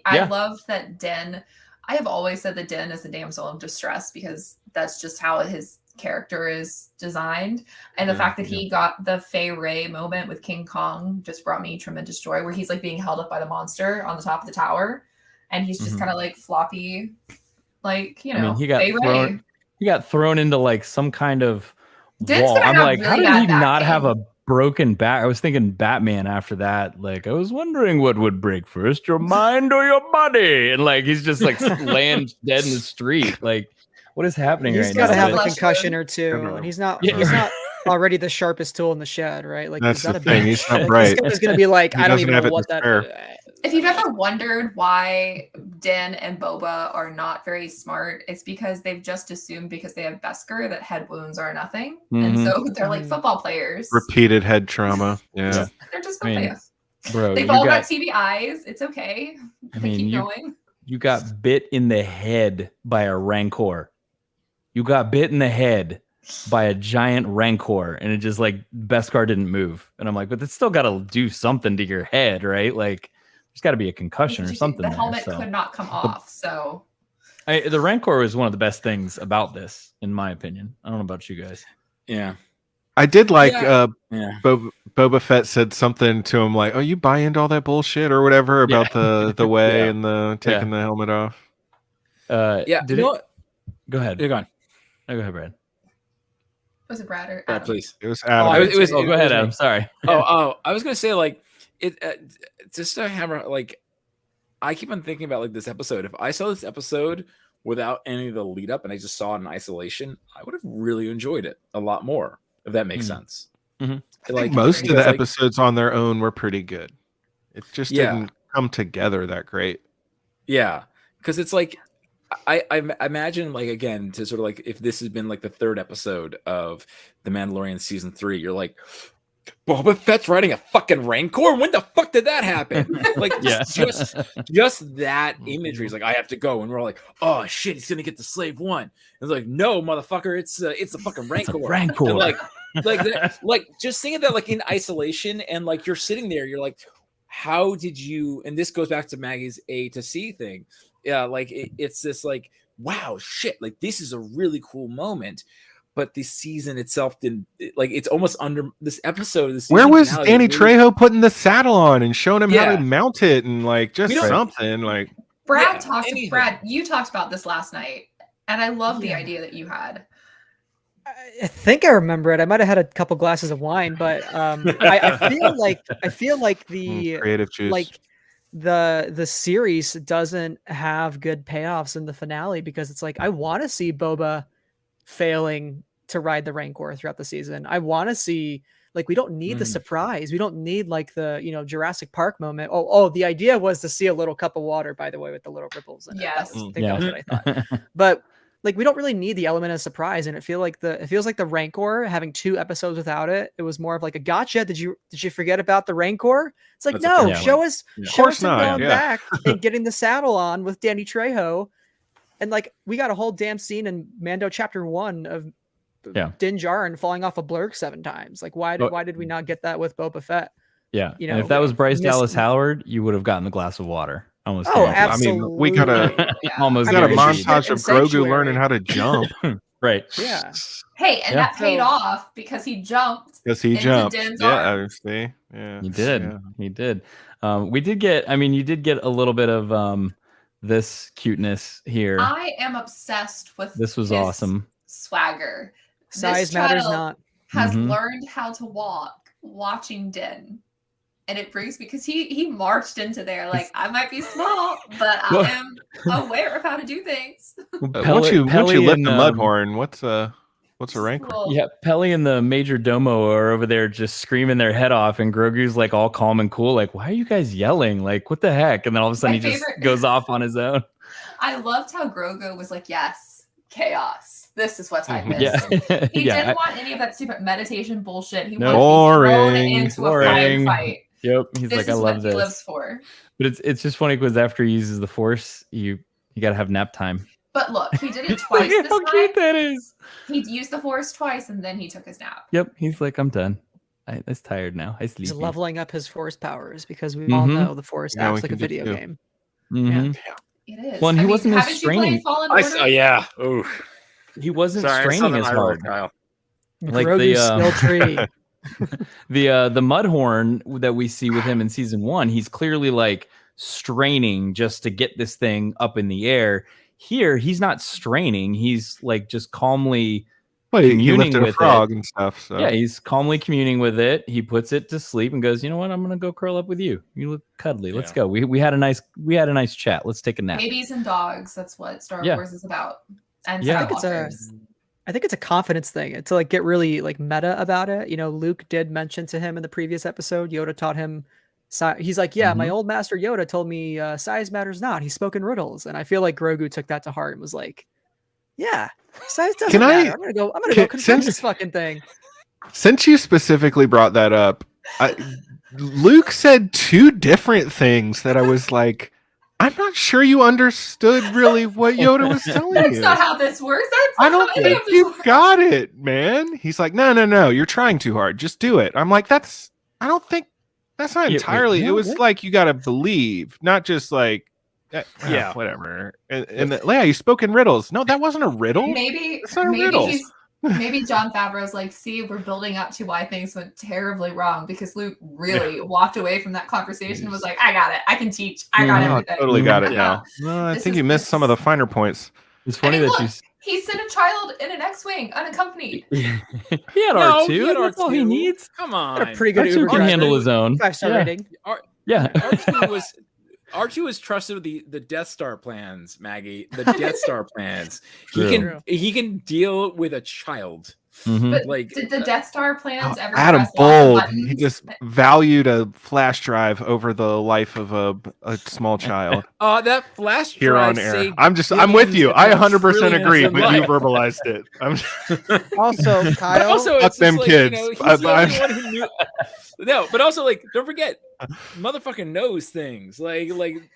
I loved that Din. I have always said that Din is a damsel of distress because that's just how his character is designed. And the fact that he got the Fey Ray moment with King Kong just brought me tremendous joy, where he's like being held up by the monster on the top of the tower, and he's just kind of like floppy, like he got thrown into like some kind of Din's wall. I'm like, really how did he not have a broken back? I was thinking Batman after that. Like, I was wondering what would break first, your mind or your body? And like, he's just like laying dead in the street. Like, what is happening right now? He's got to have a concussion or two, and he's not already the sharpest tool in the shed, right? Like, that's the thing. He's not bright. He's going to be like, I don't even know what that. If you've ever wondered why Din and Boba are not very smart, it's because they've just assumed because they have Beskar that head wounds are nothing. And so they're like football players. Repeated head trauma. Yeah. They're just players. Bro, they've all got TV eyes. It's okay. They keep going. You got bit in the head by a Rancor. You got bit in the head. by a giant rancor, and it just like Beskar didn't move, and I'm like, but it's still got to do something to your head, right? Like there's got to be a concussion or something. The helmet could not come off, so the rancor is one of the best things about this, in my opinion. I don't know about you guys. Yeah. I did like Boba Fett said something to him like, "Oh, you buy into all that bullshit or whatever about the way and the taking the helmet off." Yeah. Did you know what? Go ahead. You're gone. No, go ahead, Brad. Was it Brad or Brad, Adam? please. It was Adam. Go ahead, Adam. Sorry. I was gonna say like it just to hammer like I keep on thinking about like this episode. If I saw this episode without any of the lead up and I just saw it in isolation, I would have really enjoyed it a lot more. If that makes sense. Mm-hmm. Like most of the episodes on their own were pretty good. It just didn't come together that great. Yeah, because it's like I imagine like again to sort of like if this has been like the third episode of The Mandalorian season 3, you're like, Boba Fett's riding a fucking Rancor. When the fuck did that happen? Like just that imagery is like I have to go, and we're all like, oh shit, he's gonna get the Slave One. It's like, no, motherfucker, it's a fucking Rancor. It's a Rancor. And like just thinking that like in isolation, and like you're sitting there, you're like, how did you? And this goes back to Maggie's A to C thing. Yeah, like it's this like, wow, shit, like this is a really cool moment. But the season itself didn't like. It's almost under this episode. This where was Danny Trejo putting the saddle on and showing him how to mount it and like just something like? Brad you talked about this last night, and I love the idea that you had. I think I remember it. I might have had a couple glasses of wine, but I feel like the creative juice. Like the series doesn't have good payoffs in the finale because it's like I want to see Boba failing to ride the Rancor throughout the season. I want to see like we don't need the surprise. We don't need like the Jurassic Park moment. Oh, the idea was to see a little cup of water, by the way, with the little ripples in it. Yes. I think that's what I thought. But like we don't really need the element of surprise, and it feels like the Rancor having 2 episodes without it. It was more of like a gotcha. Did you forget about the Rancor? It's like show us him going back and getting the saddle on with Danny Trejo, and like we got a whole damn scene in Mando Chapter 1 of Din Djarin falling off a blurg 7 times. Like why did we not get that with Boba Fett? Yeah, and if that was Bryce Dallas Howard, you would have gotten the glass of water. Almost. Absolutely. I mean, we got a montage of Grogu learning how to jump. Right. Yeah. Hey, and that paid off because he jumped. Because he jumped. Din's Yeah, arm. yeah. He did. Yeah. He did. We did get. I mean, you did get a little bit of this cuteness here. I am obsessed with. This was awesome. Swagger. Size matters not. Has learned how to walk watching Din. And it brings because he marched into there like I might be small, but I am aware of how to do things. Once you lift the Mudhorn, what's a Rancor? Yeah, Pelly and the Major Domo are over there just screaming their head off, and Grogu's like all calm and cool, like, why are you guys yelling? Like, what the heck? And then all of a sudden he just goes off on his own. I loved how Grogu was like, yes, chaos. This is what I missed. Yeah. He didn't want any of that stupid meditation bullshit. He wanted boring. to be thrown into a firefight. Yep, he's like, I love this. He lives for. But it's just funny because after he uses the Force, you got to have nap time. But look, he did it twice this How cute that is. He used the Force twice, and then he took his nap. Yep, he's like, I'm done. I'm tired now. I sleep. He's leveling up his Force powers because we all know the Force acts like a video game. Mm-hmm. Yeah. It is. Well, and he wasn't as straining. Yeah. Oh, he wasn't straining as hard. Kyle. Like Grogu's skill tree. the Mudhorn that we see with him in season 1, he's clearly like straining just to get this thing up in the air. Here, he's not straining. He's like just calmly communing with a frog and stuff. So. Yeah, he's calmly communing with it. He puts it to sleep and goes, you know what? I'm gonna go curl up with you. You look cuddly. Let's go. We had a nice chat. Let's take a nap. Babies and dogs. That's what Star Wars is about. And I think it's a confidence thing to like get really like meta about it. You know, Luke did mention to him in the previous episode, Yoda taught him. He's like, my old master Yoda told me size matters not. He spoke in riddles, and I feel like Grogu took that to heart and was like, size doesn't matter. I'm gonna go confirm this fucking thing. Since you specifically brought that up, Luke said 2 different things that I was like, I'm not sure you understood really what Yoda was telling That's you. not how this works. That's I not don't how any think of this you works. got it, man. He's like, no, you're trying too hard. Just do it. I'm like, I don't think that's not Yeah, wait, entirely. It what? was like you got to believe, not just like, Yeah. whatever. And yeah, you spoke in riddles. No, that wasn't a riddle. Maybe It's not a riddle. maybe John Favreau's like, see, we're building up to why things went terribly wrong because Luke really walked away from that conversation and was like, I got it. I can teach. I got No, I everything. totally got it Yeah. now. No, I This think is- you missed this some of the is- finer points. It's I funny mean, that look, he sent a child in an X-wing unaccompanied. he had No, R2. he had That's all he R2. needs. Come Got a on. pretty good R2 Uber can driver. handle his own. 5-star Yeah. rating. Yeah. R2 was trusted with the Death Star plans, Maggie. The Death Star plans. True. He can deal with a child. Mhm. But Like did the Death Star plans ever Adam press lots of Bold, buttons? he just valued a flash drive over the life of a small child. that flash Here drive on air. saved I'm with you. billions, I if not 100% trillions agree, of but you lives. verbalized it. Also, But Kyle. also, Fuck it's just them like, kids. he's I- the only one who knew. No, but also like, don't forget, motherfucking knows things. Like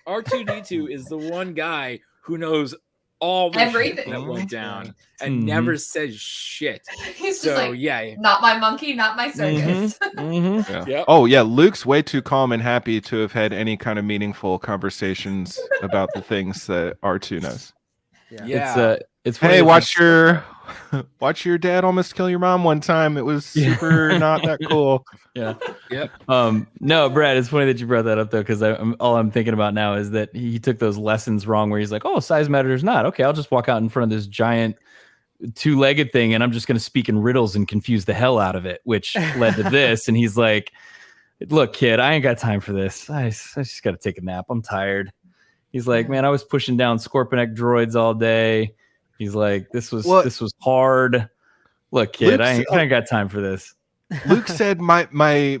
R2D2 is the one guy who knows all the shit Everything. that went down and Mhm. never says shit. He's just So like, yeah, not my monkey, not my circus. Mhm. Yeah. Yep. Oh yeah, Luke's way too calm and happy to have had any kind of meaningful conversations about the things that R2 knows. yeah. It's funny Hey, that watch your dad almost kill your mom one time. It was super not that cool. Yeah. Yep. No, Brad, it's funny that you brought that up though, because all I'm thinking about now is that he took those lessons wrong where he's like, oh, size matters not. Okay, I'll just walk out in front of this giant two-legged thing and I'm just going to speak in riddles and confuse the hell out of it, which led to this. And he's like, look, kid, I ain't got time for this. I just got to take a nap. I'm tired. He's like, man, I was pushing down Scorpionic droids all day. He's like, this was hard. Look, kid, I ain't got time for this. Luke said my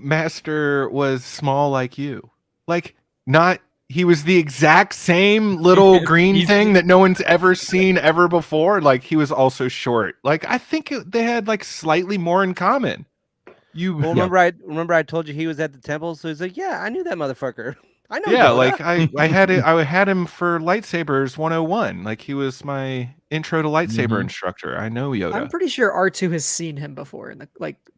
master was small like you. Like, not he was the exact same little green thing that no one's ever seen ever before. Like, he was also short. Like, I think they had like slightly more in common. Well, remember I told you he was at the temple, so he's like, yeah, I knew that motherfucker. I know. Yeah, Yoda. like I had him for lightsabers 101. Like, he was my intro to lightsaber instructor. I know Yoda. I'm pretty sure R2 has seen him before in the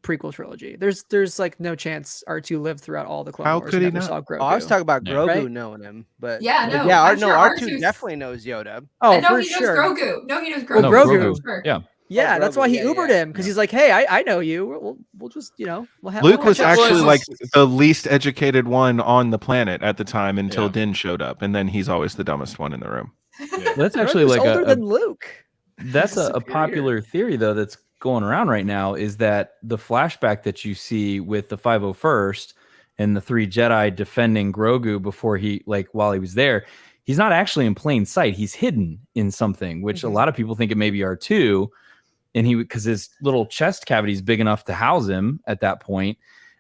prequel trilogy. There's like no chance R2 lived throughout all the Clone How Wars could and he never not? saw Grogu. Oh, I was talking about Yeah. Grogu Right? knowing him, but Yeah, no, yeah, I'm no, sure R2 R2's definitely knows Yoda. Oh, And no, for he knows sure. Grogu. No, he knows Grogu. Well, No, Grogu. Grogu. Sure. Yeah. Yeah, Oh, that's why Grogu, he yeah, Ubered yeah. him because he's like, hey, I know you. We'll just we'll have Luke we'll was catch up." actually Well, like it's- the least educated one on the planet at the time until Yeah. Din showed up, and then he's always the dumbest one in the room. That's actually Grogu's like older a than Luke. that's He's a superior. popular theory though that's going around right now, is that the flashback that you see with the 501st and the 3 Jedi defending Grogu before while he was there, he's not actually in plain sight. He's hidden in something, which a lot of people think it may be R2, and because his little chest cavity is big enough to house him at that point.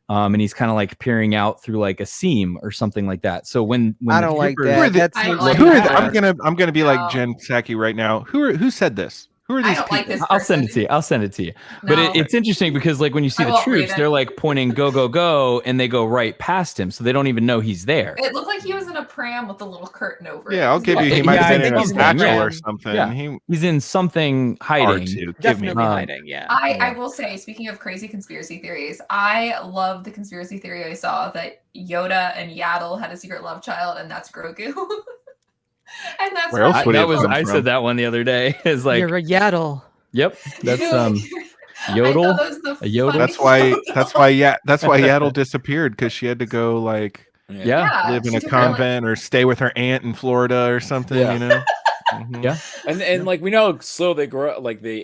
And he's kind of like peering out through like a seam or something like that. So when I the don't like troopers- that. That I seems don't like Who are that. I'm gonna be No. like Jen Psaki right now. Who said this? Who are I these don't people? like this. I'll send it person. to you. I'll send it to you. But No. it's interesting because like when you see I the won't read troops, it. they're like pointing go, go, go, and they go right past him. So they don't even know he's there. It looked like he was in a pram with a little curtain over it. Yeah, I'll give you. He Yeah, might I have been think in he's a in satchel the or ram. something. Yeah. He He's in something hiding. R2. Give me. Definitely hiding. Yeah. I will say, speaking of crazy conspiracy theories, I love the conspiracy theory I saw that Yoda and Yaddle had a secret love child, and that's Grogu. And that's Where else why would he have people- come I from? said that one the other day. It's like, You're a Yaddle. yep, that's I thought Yodel. that was the A Yodel? That's funniest why. photo. That's why Yaddle disappeared, because she had to go like Yeah. Yeah, live in she a took her, like- convent or stay with her aunt in Florida or something. Yeah. You know. Mhm. Yeah. And like we know slow they grow, like they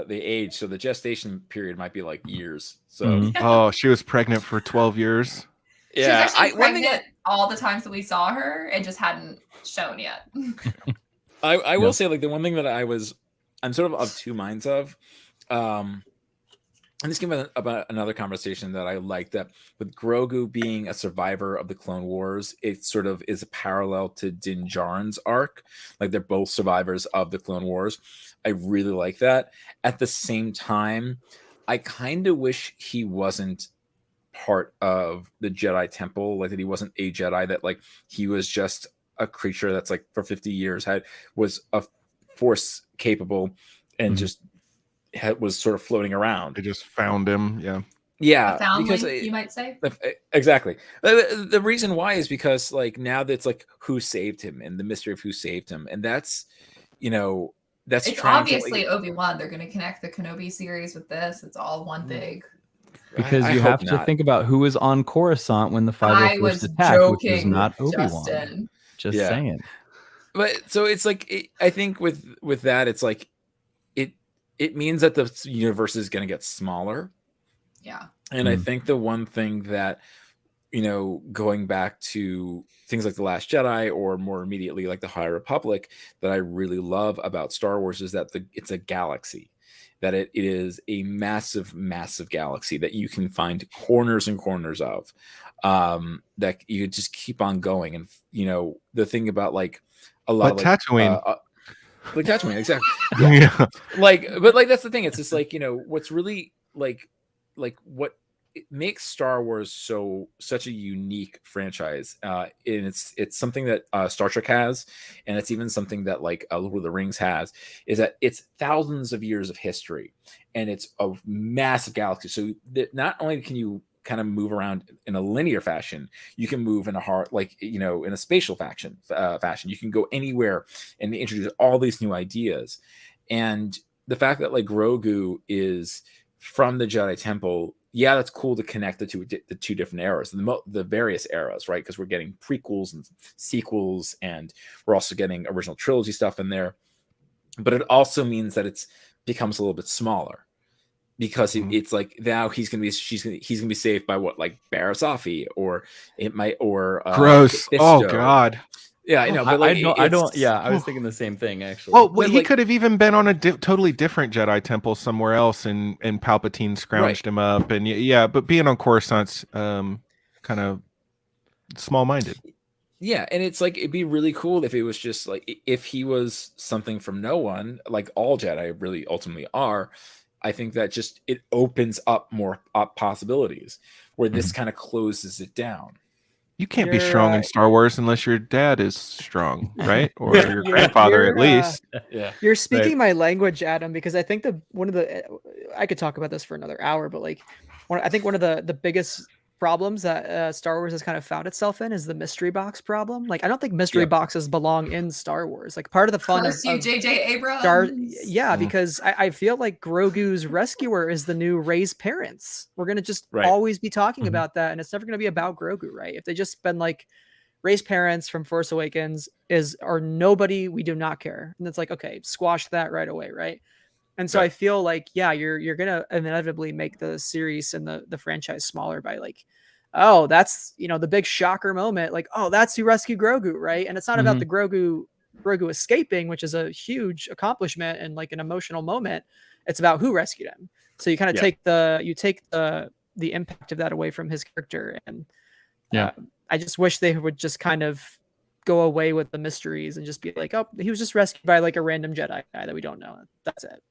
age, so the gestation period might be like years. So Mhm. Oh, she was pregnant for 12 years. She was yeah, actually one thing pregnant all the times that we saw her. It just hadn't shown yet. I will Yeah. say, like, the one thing that I'm sort of two minds of, and this came about another conversation that I liked, that with Grogu being a survivor of the Clone Wars, it sort of is a parallel to Din Djarin's arc. Like, they're both survivors of the Clone Wars. I really like that. At the same time, I kind of wish he wasn't part of the Jedi Temple, like that he wasn't a Jedi, that like he was just a creature that's like for 50 years was a force capable and just was sort of floating around. They just found him. Yeah. Yeah, A foundling, because you might say. exactly. The reason why is because like now that's like who saved him and the mystery of who saved him, and that's that's It's obviously Obi-Wan. They're going to connect the Kenobi series with this. It's all one big. Because I you hope have to not. think about who was on Coruscant when the I was 501st attacked, which was joking, not Obi-Wan. Justin. Just saying. But so it's like I think with that, it's like it means that the universe is going to get smaller. Yeah. And I think the one thing that, going back to things like The Last Jedi or more immediately like The High Republic, that I really love about Star Wars is that it's a galaxy, that it is a massive, massive galaxy that you can find corners and corners of, that you just keep on going. And, the thing about like a lot of Tatooine. Like Tatooine, exactly. Yeah. But that's the thing. It's just like, what's really like what it makes Star Wars such a unique franchise. And it's something that Star Trek has, and it's even something that like Lord of the Rings has, is that it's thousands of years of history, and it's a massive galaxy. So that not only can you kind of move around in a linear fashion, you can move in in a spatial fashion. You can go anywhere and introduce all these new ideas. And the fact that like Grogu is from the Jedi Temple, that's cool to connect the two different eras, the various eras, right? Because we're getting prequels and sequels, and we're also getting original trilogy stuff in there. But it also means that it becomes a little bit smaller, because it's like now he's gonna be saved by what, like Barriss Offee, or it might, or gross. Fisto. Oh God. Yeah, I know, but like, I don't. Yeah, I was thinking the same thing actually. Well, he could have even been on a totally different Jedi temple somewhere else, and Palpatine scrounged him up, and but being on Coruscant's kind of small-minded. Yeah, and it's like it'd be really cool if it was just like if he was something from no one, like all Jedi really ultimately are. I think that just it opens up more possibilities, where this kind of closes it down. You can't be strong in Star Wars unless your dad is strong, right? Or your grandfather, at least. You're speaking my language, Adam, because I think I could talk about this for another hour, but like, I think one of the biggest problems that Star Wars has kind of found itself in is the mystery box problem. Like, I don't think mystery boxes belong in Star Wars. Like, part of the fun of J.J. Abrams. Because I feel like Grogu's rescuer is the new Rey's parents. We're gonna just always be talking about that, and it's never gonna be about Grogu, right? If they just been like Rey's parents from Force Awakens are nobody, we do not care, and it's like, okay, squash that right away, right? And so I feel like, you're gonna inevitably make the series and the franchise smaller by like, oh, that's the big shocker moment, like, oh, that's who rescued Grogu, right? And it's not about the Grogu escaping, which is a huge accomplishment and like an emotional moment. It's about who rescued him. So you kind of take the impact of that away from his character, and I just wish they would just kind of go away with the mysteries and just be like, oh, he was just rescued by like a random Jedi guy that we don't know. That's it.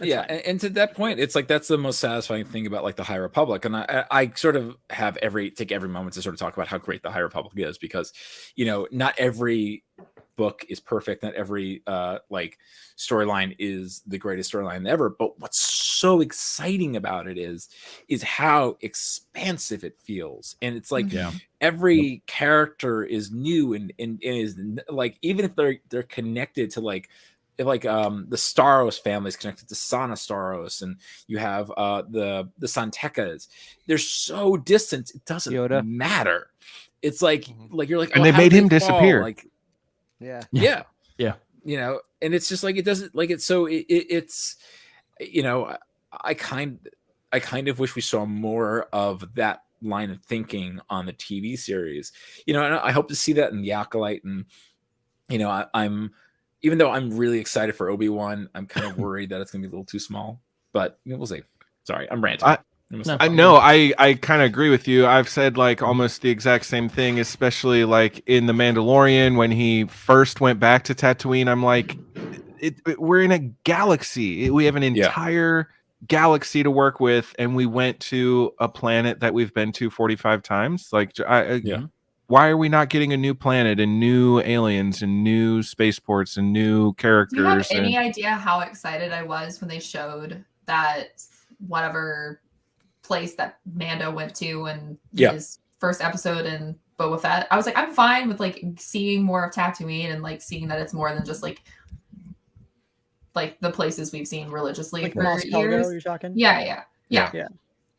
And to that point, it's like that's the most satisfying thing about like the High Republic. And I sort of have take every moment to sort of talk about how great the High Republic is, because not every book is perfect, not every like storyline is the greatest storyline ever, but what's so exciting about it is how expansive it feels. And it's like every character is new and is like, even if they're connected to like the Staros family is connected to Sana Staros, and you have the Santekas, they're so distant it doesn't matter. It's like you're like, and they made him disappear. Like, yeah. And it's just like, it doesn't like it's so it's I kind of wish we saw more of that line of thinking on the TV series, and I hope to see that in the Acolyte. And I'm even though I'm really excited for Obi-Wan, I'm kind of worried that it's gonna be a little too small, but we'll see. Sorry, I'm ranting. I kind of agree with you. I've said like almost the exact same thing, especially like in The Mandalorian when he first went back to Tatooine. I'm like, we're in a galaxy. We have an entire galaxy to work with, and we went to a planet that we've been to 45 times. Like, why are we not getting a new planet and new aliens and new spaceports and new characters? Do you have any idea how excited I was when they showed that whatever place that Mando went to in his first episode in Boba Fett? I was like, I'm fine with like seeing more of Tatooine and like seeing that it's more than just like the places we've seen religiously Like for Mos Pelgo, years. you're talking? Yeah.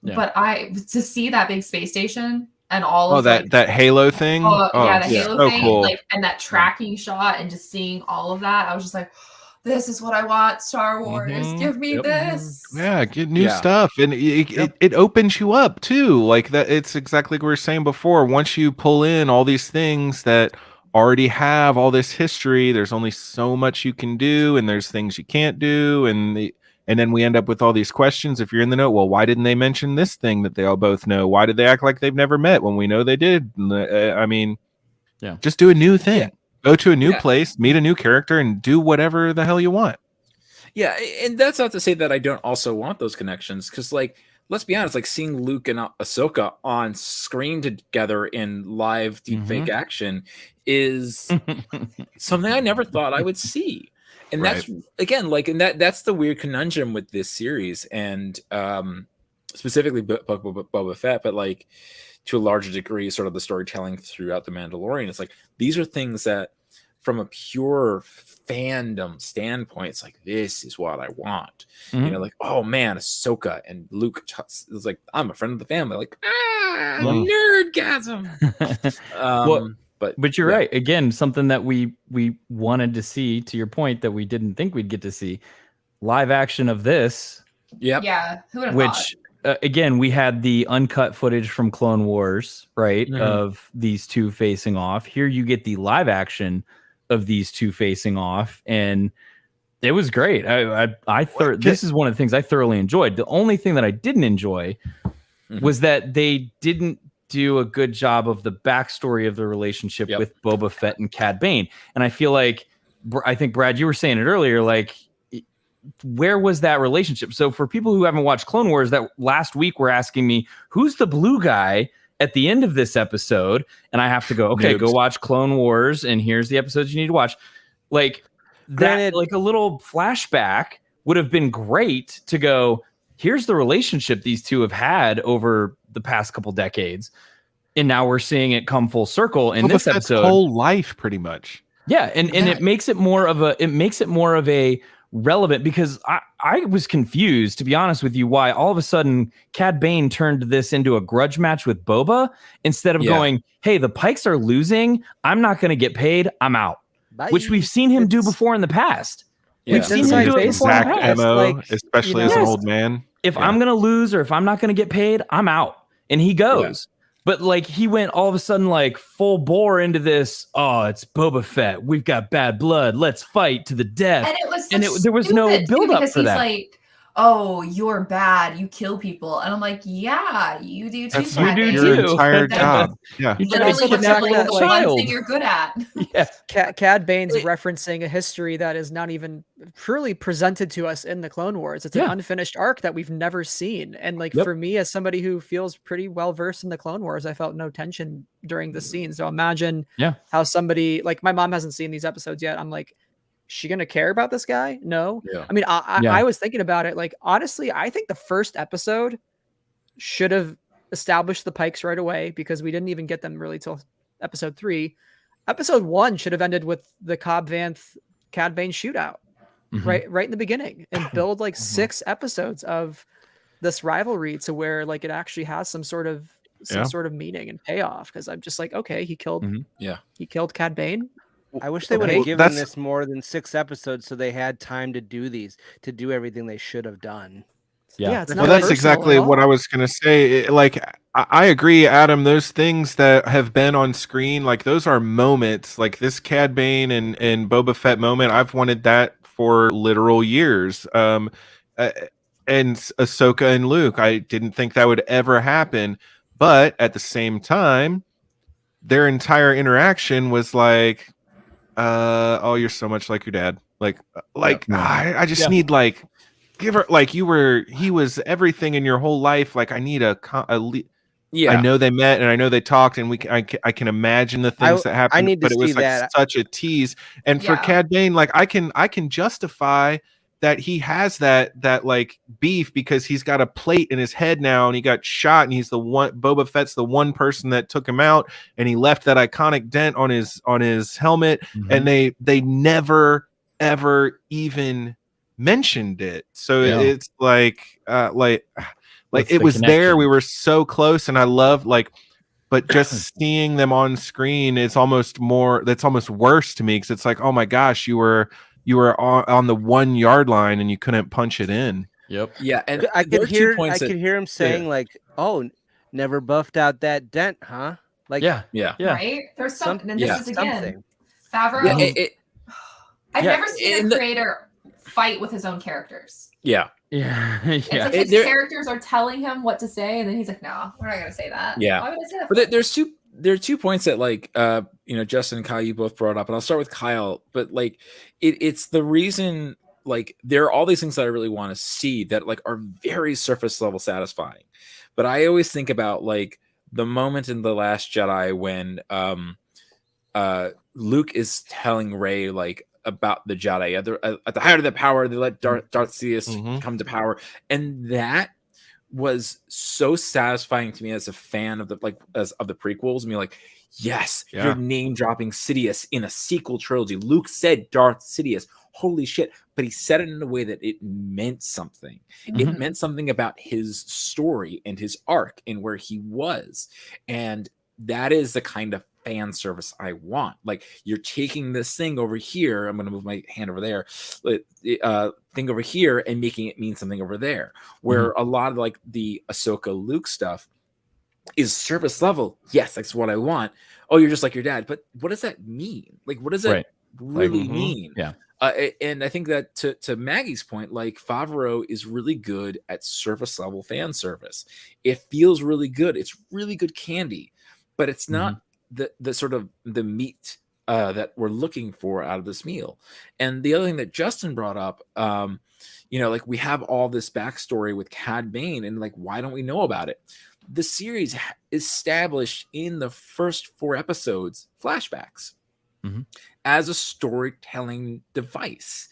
But to see that big space station and all of that Halo thing. The Halo so thing, cool. like, and that tracking shot, and just seeing all of that, I was just like, this is what I want, Star Wars. Give me this. Yeah, get new stuff, and it opens you up too. Like that, it's exactly what we were saying before. Once you pull in all these things that already have all this history, there's only so much you can do, and there's things you can't do, and then we end up with all these questions. If you're in the know, well, why didn't they mention this thing that they all both know? Why did they act like they've never met when we know they did? I mean, just do a new thing. Yeah. Go to a new place, meet a new character, and do whatever the hell you want. Yeah, and that's not to say that I don't also want those connections, because, like, let's be honest, like seeing Luke and Ahsoka on screen together in live deepfake action is something I never thought I would see. And that's again, like, and that's the weird conundrum with this series, and specifically Book of Boba Fett, but like to a larger degree, sort of the storytelling throughout the Mandalorian. It's like these are things that, from a pure fandom standpoint, it's like, this is what I want. You know, like, oh man, Ahsoka and Luke. It's like, I'm a friend of the family. Like, nerdgasm. But you're right. Again, something that we wanted to see, to your point, that we didn't think we'd get to see. Live action of this. Yeah. Who would have which again, we had the uncut footage from Clone Wars, right? Of these two facing off. Here you get the live action of these two facing off, and it was great. This is one of the things I thoroughly enjoyed. The only thing that I didn't enjoy was that they didn't do a good job of the backstory of the relationship with Boba Fett and Cad Bane. And I feel like, I think, Brad, you were saying it earlier, like, where was that relationship? So for people who haven't watched Clone Wars, that last week were asking me, who's the blue guy at the end of this episode? And I have to go, okay, go watch Clone Wars, and here's the episodes you need to watch. Like, that, like a little flashback would have been great to go, here's the relationship these two have had over the past couple decades, and now we're seeing it come full circle in this episode. Whole life, pretty much. Yeah, and it makes it more of a relevant, because I was confused, to be honest with you, why all of a sudden Cad Bane turned this into a grudge match with Boba instead of going, hey, the Pikes are losing, I'm not going to get paid, I'm out. Bye. Which we've seen him do before in the past. We've seen him do it before in the past. Like, especially as an old man. If I'm going to lose, or if I'm not going to get paid, I'm out. And he goes. But like, he went all of a sudden like full bore into this. Oh, it's Boba Fett. We've got bad blood. Let's fight to the death. And it was there was no build up for that. Like, oh, you're bad. You kill people. And I'm like, yeah, you do too. That's your entire job. Yeah. Literally, the one thing you're good at. Yeah. Cad Bane's referencing a history that is not even truly presented to us in the Clone Wars. It's an unfinished arc that we've never seen. And like, for me, as somebody who feels pretty well versed in the Clone Wars, I felt no tension during the scene. So imagine how somebody, like, my mom hasn't seen these episodes yet. I'm like, she gonna care about this guy? No. I mean, I was thinking about it. Like, honestly, I think the first episode should have established the Pikes right away, because we didn't even get them really till episode 3. Episode 1 should have ended with the Cobb Vanth Cad Bane shootout right in the beginning, and build like 6 episodes of this rivalry to where like it actually has some sort of meaning and payoff. Because I'm just like, okay, he killed Cad Bane. I wish they would have given this more than 6 episodes, so they had time to do everything they should have done. It's well, that's exactly what I was going to say. Like, I agree, Adam. Those things that have been on screen, like, those are moments. Like this Cad Bane and Boba Fett moment, I've wanted that for literal years. And Ahsoka and Luke, I didn't think that would ever happen. But at the same time, their entire interaction was like, oh, you're so much like your dad. I just need, like, give her, like, he was everything in your whole life. Like, I need Yeah, I know they met and I know they talked, and I can imagine the things that happened. need to but it was see like that. such a tease. And for Yeah. Cad Bane, like I can justify that he has that like beef because he's got a plate in his head now and he got shot, and he's the one. Boba Fett's the one person that took him out, and he left that iconic dent on his helmet. And they never ever even mentioned it. So it's like it was there. We were so close, and I love but just seeing them on screen, that's almost worse to me, because it's like, oh my gosh, you were on the 1 yard line and you couldn't punch it in. Yep. Yeah, and I there could are 2 hear points that him saying like, "Oh, never buffed out that dent, huh?" Like, yeah. Right? There's something, and this is again, something. Favreau. Yeah, I've never seen in a the- creator fight with his own characters. Yeah. It's like his characters are telling him what to say, and then he's like, "No, we're not gonna say that." Yeah. Why would I say that? But there are 2 points that like Justin and Kyle, you both brought up, and I'll start with Kyle. But like it's the reason, like, there are all these things that I really want to see that like are very surface level satisfying. But I always think about like the moment in The Last Jedi when Luke is telling Rey like about the Jedi at the height of their power, they let Darth Sidious come to power, and that was so satisfying to me as a fan of the prequels. I mean, like, yes, you're name dropping Sidious in a sequel trilogy. Luke said Darth Sidious. Holy shit. But he said it in a way that it meant something. It meant something about his story and his arc and where he was. And that is the kind of fan service I want. Like, you're taking this thing over here. I'm going to move my hand over there. Thing over here and making it mean something over there. Where a lot of like the Ahsoka Luke stuff is surface level. Yes, that's what I want. Oh, you're just like your dad. But what does that mean? Like, what does that really mean? Yeah. And I think that to Maggie's point, like, Favreau is really good at surface level fan service. It feels really good. It's really good candy, but it's not the sort of the meat that we're looking for out of this meal. And the other thing that Justin brought up, like, we have all this backstory with Cad Bane, and like, why don't we know about it? The series established in the first 4 episodes flashbacks as a storytelling device,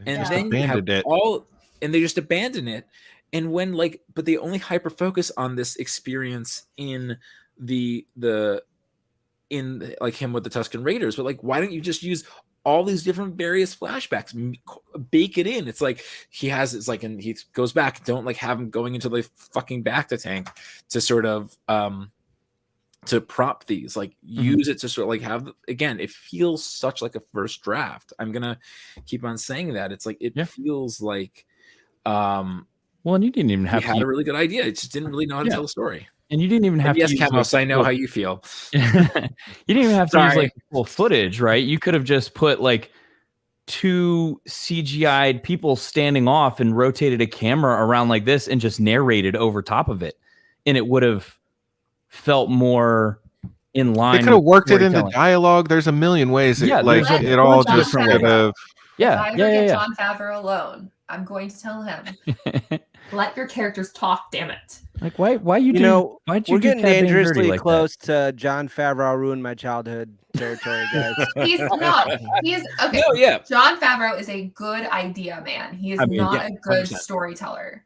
and then you have and they just abandon it. And when but they only hyper focus on this experience in in like him with the Tusken Raiders. But like, why don't you just use all these different various flashbacks, bake it in? It's like and he goes back, don't like have him going into the fucking Bacta tank to sort of to prop these, like, use it to sort of like have, again, it feels such like a first draft. I'm gonna keep on saying that. It's like, it feels like well, and you didn't even have had a really good idea, it just didn't really know how to tell a story. And you didn't even have to use Camos, I know how you feel. You didn't even have to use like full footage, right? You could have just put like 2 CGI'd people standing off and rotated a camera around like this and just narrated over top of it, and it would have felt more in line. They could have worked it into dialogue. There's a million ways. It all just could have. If I ever get Jon Favreau alone, I'm going to tell him, let your characters talk, damn it. Like, why we're getting dangerously close to Jon Favreau ruined my childhood territory, guys. He's not. He is okay. No, yeah. Jon Favreau is a good idea man. He is not a good 100%. Storyteller.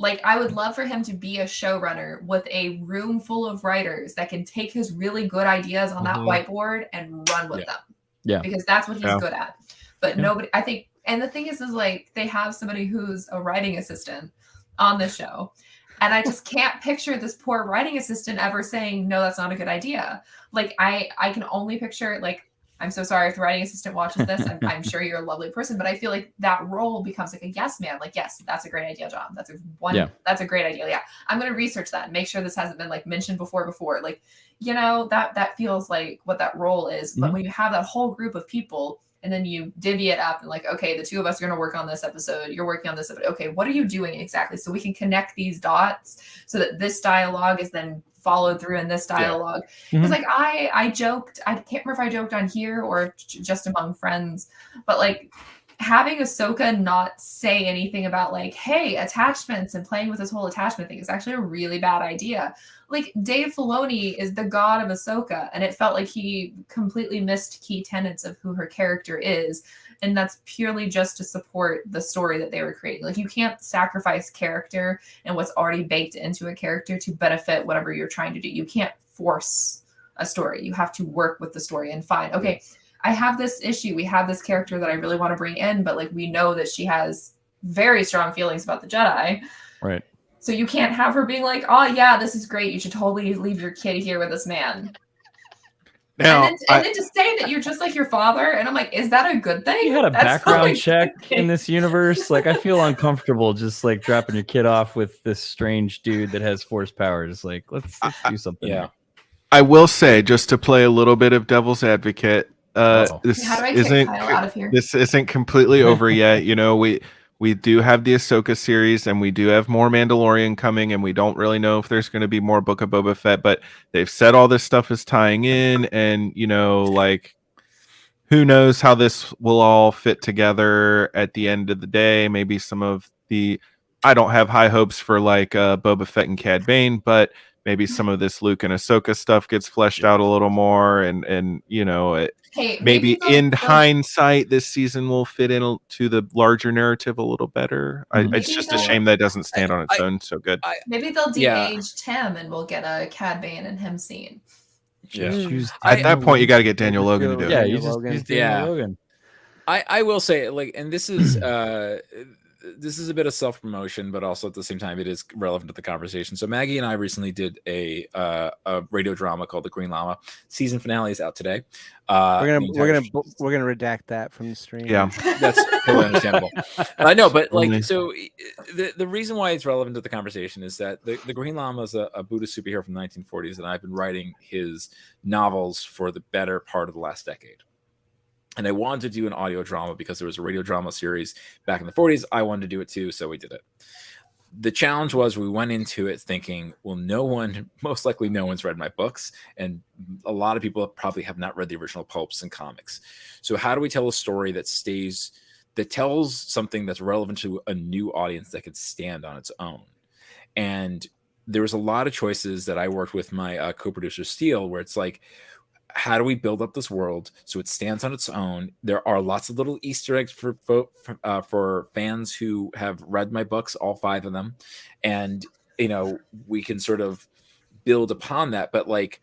Like, I would love for him to be a showrunner with a room full of writers that can take his really good ideas on that whiteboard and run with them. Yeah. Because that's what he's good at. But nobody, I think, and the thing is like, they have somebody who's a writing assistant on the show. And I just can't picture this poor writing assistant ever saying, no, that's not a good idea. Like, I can only picture, like, I'm so sorry if the writing assistant watches this. I'm sure you're a lovely person, but I feel like that role becomes like a yes man. Like, yes, that's a great idea, John. That's a great idea. Yeah. I'm going to research that and make sure this hasn't been like mentioned before. Like, that feels like what that role is. But when you have that whole group of people and then you divvy it up and like, okay, the 2 of us are going to work on this episode. You're working on this episode. Okay, what are you doing exactly? So we can connect these dots so that this dialogue is then followed through in this dialogue. Because like I joked, I can't remember if I joked on here or just among friends, but like having Ahsoka not say anything about like, hey, attachments and playing with this whole attachment thing is actually a really bad idea. like Dave Filoni is the god of Ahsoka, and it felt like he completely missed key tenets of who her character is. And that's purely just to support the story that they were creating. Like, you can't sacrifice character and what's already baked into a character to benefit whatever you're trying to do. You can't force a story. You have to work with the story and find, okay, I have this issue. We have this character that I really want to bring in, but like, we know that she has very strong feelings about the Jedi. Right. So you can't have her being like, oh yeah, this is great. You should totally leave your kid here with this man. Now, and then to say that you're just like your father, and I'm like, is that a good thing? You had a That's background not a check good thing. in this universe. Like, I feel uncomfortable just like dropping your kid off with this strange dude that has force powers. Like, let's do something. Yeah. I will say, just to play a little bit of devil's advocate, this How do I kick Kyle out of here? this isn't completely over yet. You know, we do have the Ahsoka series, and we do have more Mandalorian coming, and we don't really know if there's going to be more Book of Boba Fett, but they've said all this stuff is tying in, and, you know, like, who knows how this will all fit together at the end of the day. Maybe some of the, I don't have high hopes for like Boba Fett and Cad Bane, but maybe some of this Luke and Ahsoka stuff gets fleshed out a little more, and you know, Hey, maybe they'll- in hindsight, this season will fit into the larger narrative a little better. Mhm. It's Maybe just a they'll- shame that it doesn't stand on its own so good. maybe they'll Yeah. de-age Tim and we'll get a Cad Bane and him scene. Yeah. Choose At that point, you got to get Daniel Logan to do it. Yeah, Daniel you just Logan. use Daniel Yeah. Logan. I will say, like, and this is this is a bit of self-promotion, but also at the same time it is relevant to the conversation. So Maggie and I recently did a radio drama called The Green Llama. Season finale is out today. We're gonna redact that from the stream. Yeah. That's totally understandable. I know, but Only- like, so the reason why it's relevant to the conversation is that the Green Llama is a Buddhist superhero from the 1940s, and I've been writing his novels for the better part of the last decade. And I wanted to do an audio drama because there was a radio drama series back in the 40s. I wanted to do it too, so we did it. The challenge was we went into it thinking, well, most likely no one's read my books, and a lot of people probably have not read the original pulps and comics. So how do we tell a story that tells something that's relevant to a new audience that could stand on its own? And there was a lot of choices that I worked with my co-producer Steele, where it's like, how do we build up this world so it stands on its own? There are lots of little Easter eggs for fans who have read my books, all 5 of them, and you know, we can sort of build upon that. But like,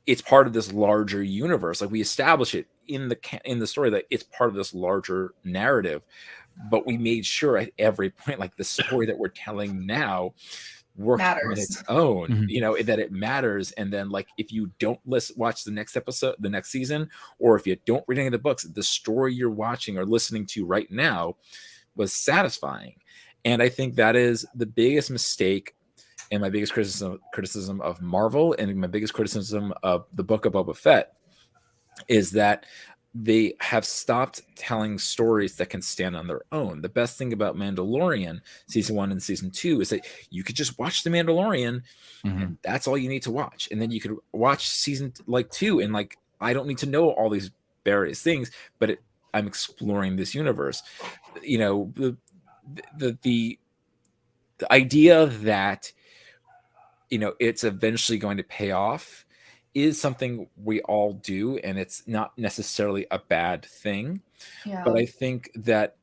it's part of this larger universe. Like, we establish it in the story that it's part of this larger narrative, but we made sure at every point, like, the story that we're telling now works on its own, you know, that it matters. And then, like, if you don't watch the next episode, the next season, or if you don't read any of the books, the story you're watching or listening to right now was satisfying. And I think that is the biggest mistake and my biggest criticism of Marvel, and my biggest criticism of the Book of Boba Fett, is that they have stopped telling stories that can stand on their own. The best thing about Mandalorian season 1 and season 2 is that you could just watch the Mandalorian, and that's all you need to watch. And then you could watch season 2, and like, I don't need to know all these various things, but I'm exploring this universe. You know, the idea that, you know, it's eventually going to pay off is something we all do, and it's not necessarily a bad thing. Yeah. But I think that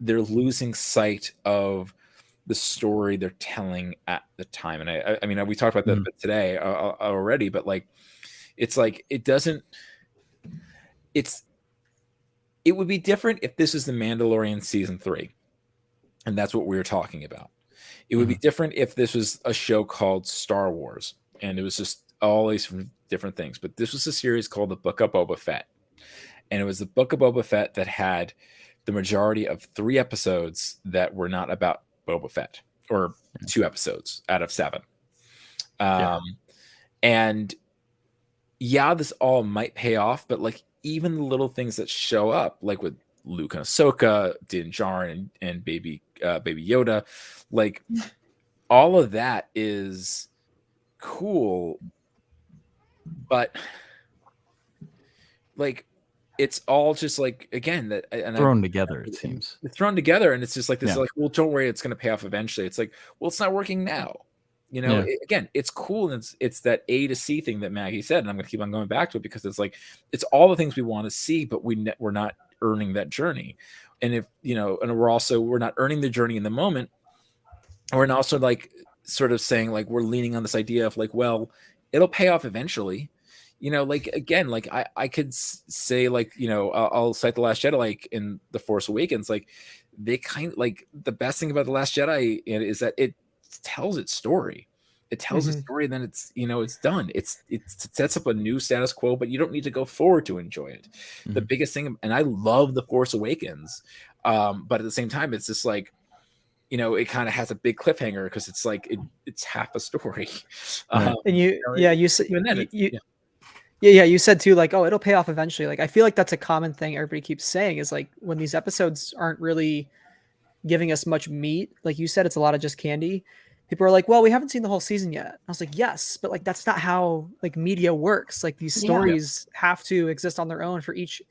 they're losing sight of the story they're telling at the time. And I mean, we talked about that a bit today already, but like, it's like, it would be different if this is the Mandalorian season 3, and that's what we were talking about. It would be different if this was a show called Star Wars, and it was just all these different things. But this was a series called The Book of Boba Fett, and it was the Book of Boba Fett that had the majority of 3 episodes that were not about Boba Fett, or 2 episodes out of 7. And yeah, this all might pay off, but like, even the little things that show up, like with Luke and Ahsoka, Din Djarin and baby Yoda, like, all of that is cool, but like, it's all just like, again, that Thrown together, it seems. It's thrown together, and it's just like this, like, well, don't worry, it's going to pay off eventually. It's like, well, it's not working now. You know, again, it's cool, and it's that A to C thing that Maggie said, and I'm going to keep on going back to it because it's like it's all the things we want to see, but we're not earning that journey. And if you know, and we're not earning the journey in the moment. We're also like sort of saying like we're leaning on this idea of like, well, it'll pay off eventually. You know, like again, like I could say like, you know, I'll cite The Last Jedi, like in The Force Awakens, like they kind of like the best thing about The Last Jedi is that it tells its story. It tells a story, and then it's, you know, it's done. It sets up a new status quo, but you don't need to go forward to enjoy it. The biggest thing, and I love The Force Awakens, but at the same time, it's just like, you know, it kind of has a big cliffhanger because it's like it's half a story. And you said you said too, like, oh, it'll pay off eventually. Like, I feel like that's a common thing everybody keeps saying is like when these episodes aren't really giving us much meat, like you said, it's a lot of just candy. People are like, well, we haven't seen the whole season yet. I was like, yes, but like that's not how like media works. Like these stories have to exist on their own for each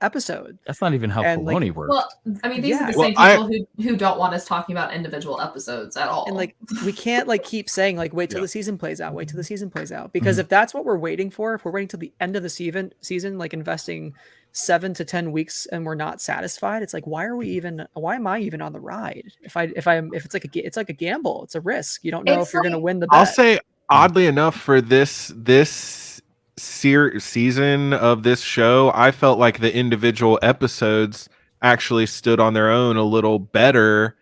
episode. That's not even how Filoni works. Well, I mean, these are the same people who don't want us talking about individual episodes at all. And like we can't like keep saying like wait till the season plays out, wait till the season plays out, because if that's what we're waiting for, if we're waiting till the end of the season, like investing 7 to 10 weeks and we're not satisfied, it's like why am I even on the ride? If it's like a gamble, it's a risk. You don't know if you're going to win the bet. I'll say oddly enough for this season of this show, I felt like the individual episodes actually stood on their own a little better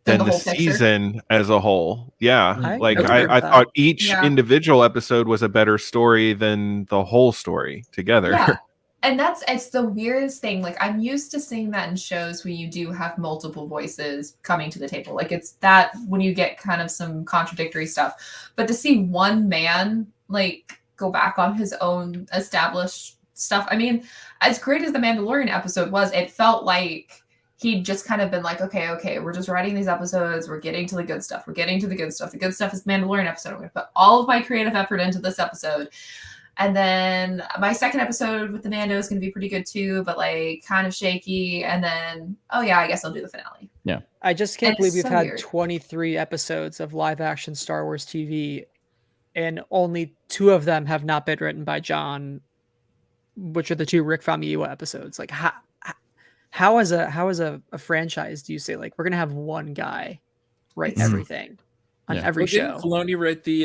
than the season as a whole. I thought each individual episode was a better story than the whole story together. And it's the weirdest thing. Like I'm used to seeing that in shows where you do have multiple voices coming to the table. Like it's that when you get kind of some contradictory stuff, but to see one man like go back on his own established stuff. I mean, as great as the Mandalorian episode was, it felt like he'd just kind of been like, okay, we're just writing these episodes. We're getting to the good stuff. We're getting to the good stuff. The good stuff is the Mandalorian episode. I'm going to put all of my creative effort into this episode. And then my second episode with the Mando is going to be pretty good too, but like kind of shaky. And then, I guess I'll do the finale. Yeah. I just can't believe we've had 23 episodes of live action Star Wars TV and only 2 of them have not been written by John, which are the 2 Rick Famuyiwa episodes. Like how as a franchise do you say like we're going to have one guy write everything? On every show. Didn't Filoni write the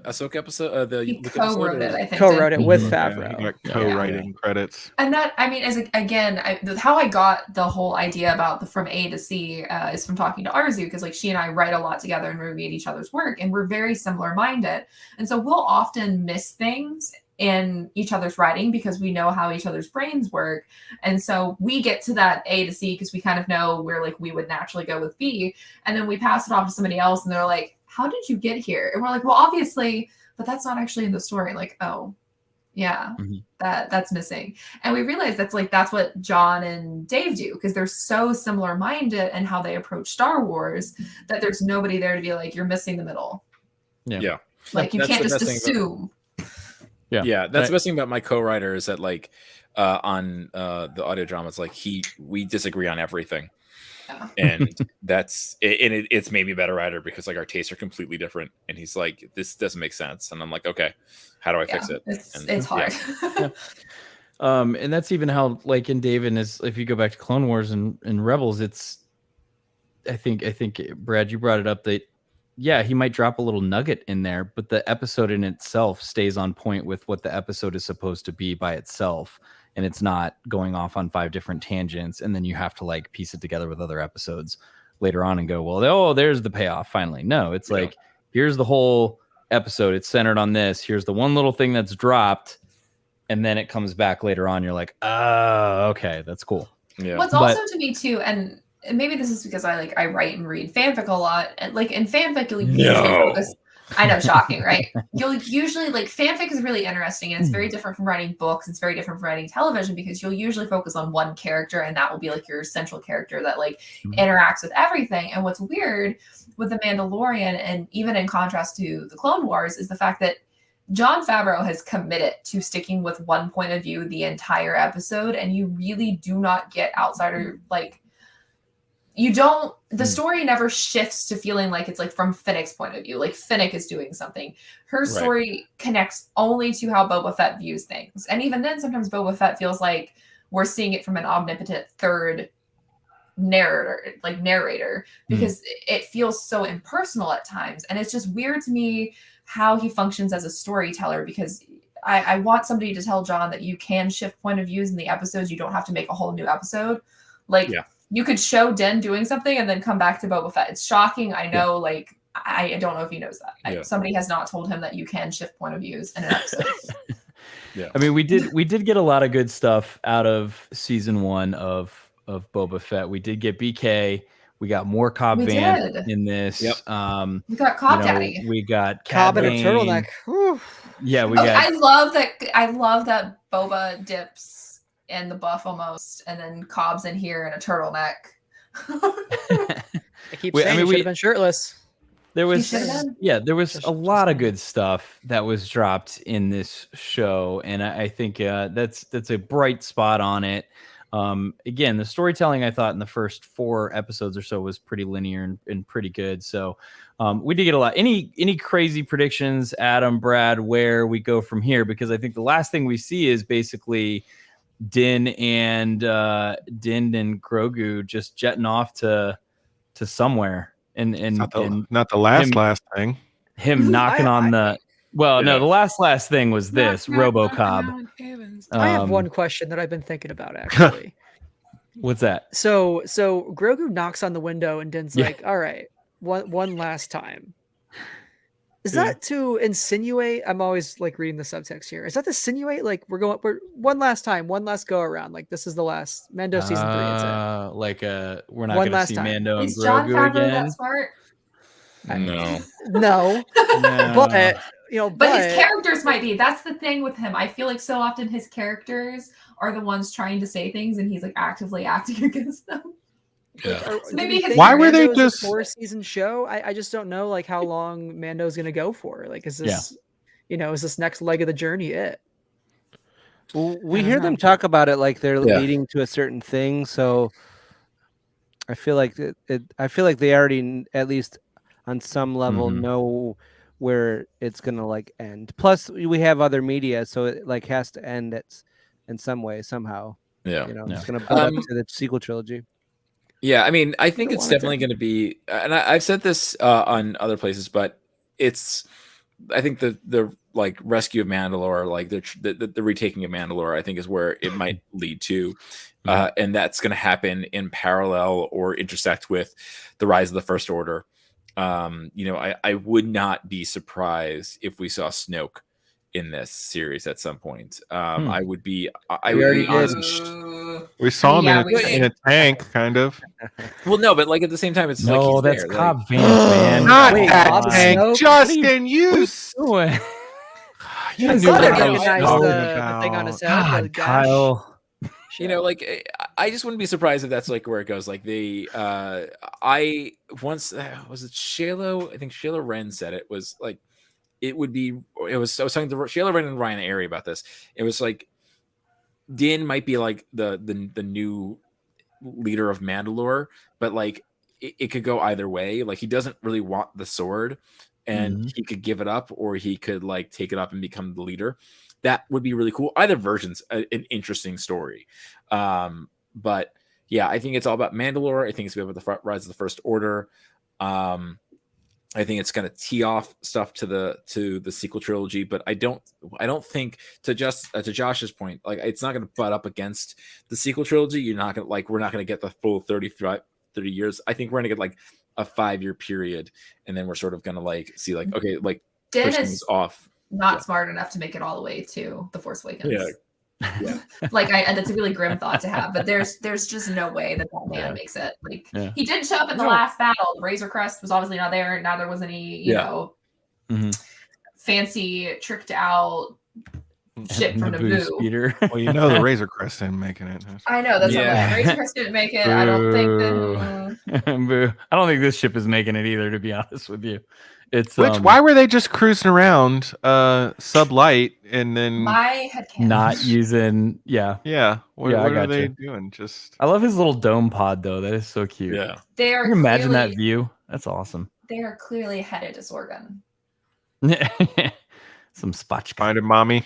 Ahsoka episode? He co-wrote it, I think. Co-wrote it with Favreau. Got co-writing credits. And that, I mean, how I got the whole idea about the from A to C is from talking to Arzu, because like she and I write a lot together and we read each other's work, and we're very similar minded, and so we'll often miss things in each other's writing because we know how each other's brains work. And so we get to that A to C because we kind of know where like we would naturally go with B. And then we pass it off to somebody else and they're like, how did you get here? And we're like, well, obviously, but that's not actually in the story. Like, oh, yeah, that's missing. And we realize that's what John and Dave do because they're so similar minded and how they approach Star Wars that there's nobody there to be like, you're missing the middle. Yeah. Like you can't just assume. Yeah, that's the best thing about my co-writer is that like on the audio drama, it's like we disagree on everything, and it's made me a better writer because like our tastes are completely different, and he's like, this doesn't make sense, and I'm like, okay, how do I fix it? It's hard. And that's even how like in David is if you go back to Clone Wars and Rebels, it's I think Brad, you brought it up that. Yeah, he might drop a little nugget in there, but the episode in itself stays on point with what the episode is supposed to be by itself. And it's not going off on 5 different tangents. And then you have to like piece it together with other episodes later on and go, well, there's the payoff finally. No, it's like, here's the whole episode. It's centered on this. Here's the one little thing that's dropped. And then it comes back later on. You're like, oh, okay, that's cool. Yeah. What's also to me too, and maybe this is because I write and read fanfic a lot, and like in fanfic you'll usually focus. I know, shocking, right? You'll usually like fanfic is really interesting, and it's very different from writing books. It's very different from writing television because you'll usually focus on one character, and that will be like your central character that like interacts with everything. And what's weird with the Mandalorian, and even in contrast to the Clone Wars, is the fact that Jon Favreau has committed to sticking with one point of view the entire episode, and you really do not get outsider like you don't, the story never shifts to feeling like it's like from Finnick's point of view, like Finnick is doing something. Her story connects only to how Boba Fett views things. And even then, sometimes Boba Fett feels like we're seeing it from an omnipotent third narrator, because it feels so impersonal at times. And it's just weird to me how he functions as a storyteller, because I want somebody to tell John that you can shift point of views in the episodes. You don't have to make a whole new episode. Like, you could show Din doing something and then come back to Boba Fett. It's shocking. I know, like, I don't know if he knows that. Somebody has not told him that you can shift point of views in an episode. I mean, we did get a lot of good stuff out of season 1 of Boba Fett. We did get BK. We got more Cobb Vanth in this. Yep. We got Cobb Daddy. We got Cobb in a turtleneck. Whew. Yeah, we got. I love that Boba dips in the buff almost, and then Cobb's in here in a turtleneck. I keep saying he should have been shirtless. There was a lot of good stuff that was dropped in this show, and I think that's a bright spot on it. Again, the storytelling, I thought in the first 4 episodes or so was pretty linear and pretty good. So we did get a lot. Any crazy predictions, Adam, Brad, where we go from here? Because I think the last thing we see is basically Din and Grogu just jetting off to somewhere, and not the last thing. Him knocking on the. Well, no, the last thing was this RoboCobb. I have one question that I've been thinking about, actually. What's that? So Grogu knocks on the window and Din's like, all right, one last time. Is that to insinuate? I'm always like reading the subtext here. Is that to insinuate like we're one last time, one last go around? Like this is the last Mando season 3. It's it. Like we're not going to see Mando and Is John Grogu Favreau again. that smart? No. But his characters might be. That's the thing with him. I feel like so often his characters are the ones trying to say things, and he's like actively acting against them. Yeah. So maybe why were they just a 4-season show? I just don't know like how long Mando's gonna go for. Like, is this is this next leg of the journey it? Well, we hear them talk about it like they're leading to a certain thing. So I feel like I feel like they already, at least on some level, know where it's gonna like end. Plus, we have other media, so it like has to end in some way, somehow. Yeah, it's gonna build up to the sequel trilogy. Yeah, I mean, I think it's definitely going to be, and I've said this on other places, but I think the like rescue of Mandalore, like the retaking of Mandalore, I think is where it might lead to, and that's going to happen in parallel or intersect with the rise of the First Order. I would not be surprised if we saw Snoke in this series at some point. I would be honest. We saw him in a tank, kind of. Well, no, but like at the same time, it's like he's that's there. Cobb Vanth, man. Not that tank, Justin. You doing? You didn't recognize the thing on his head. Kyle. I just wouldn't be surprised if that's like where it goes. Like was it Shayla? I think Shayla Wren said it was like. I was talking to Shayla Wren and Ryan Airy about this. It was like Din might be like the new leader of Mandalore, but like it could go either way. Like he doesn't really want the sword, and he could give it up, or he could like take it up and become the leader. That would be really cool. Either version's an interesting story. But yeah, I think it's all about Mandalore. I think it's about the rise of the First Order. I think it's going to tee off stuff to the sequel trilogy, but I don't think to Josh's point, like it's not going to butt up against the sequel trilogy. We're not going to get the full 30 years. I think we're going to get like a 5-year period, and then we're sort of going to like see like, okay, like Din push things off. Not smart enough to make it all the way to The Force Awakens. Yeah. That's a really grim thought to have, but there's just no way that man makes it. Like he didn't show up in the last battle. The Razor Crest was obviously not there. Neither was any, fancy tricked out ship from Naboo Naboo. speeder. Well, you know the Razor Crest didn't make it. I know that's Yeah. what I'm saying. Razor Crest didn't make it. I don't think that. Boo. I don't think this ship is making it either, to be honest with you. It's Why were they just cruising around sub light and then My headcanon. not using what I are they gotcha. doing? Just I love his little dome pod though. That is so cute. Yeah. They are Can you imagine that clearly- view? That's awesome. They are clearly headed to Sorgan. Some spotch. finding mommy.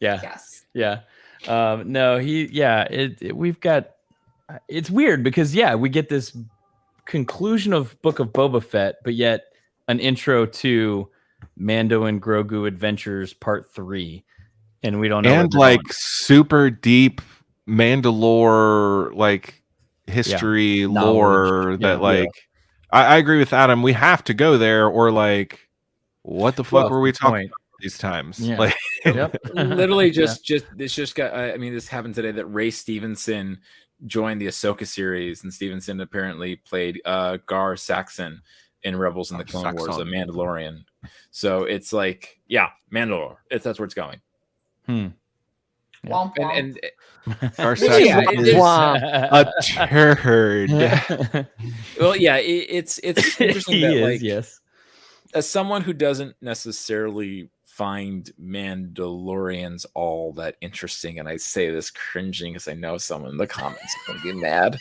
Yeah. Yes. Yeah. No, we've got, it's weird because we get this conclusion of Book of Boba Fett, but yet an intro to Mando and Grogu Adventures Part 3. And we don't know. And like super deep Mandalore like history lore that I agree with Adam. We have to go there or like what the fuck were we talking about these times? Yeah. Like Literally this got I mean this happened today that Ray Stevenson joined the Ahsoka series, and Stevenson apparently played Gar Saxon in Rebels in the Clone Wars, a Mandalorian. So it's like Mandalore. That's where it's going. Womp womp. And Gar Saxon is a turd. well, it's interesting that like yes. As someone who doesn't necessarily find Mandalorians all that interesting, and I say this cringing because I know someone in the comments is going to be mad,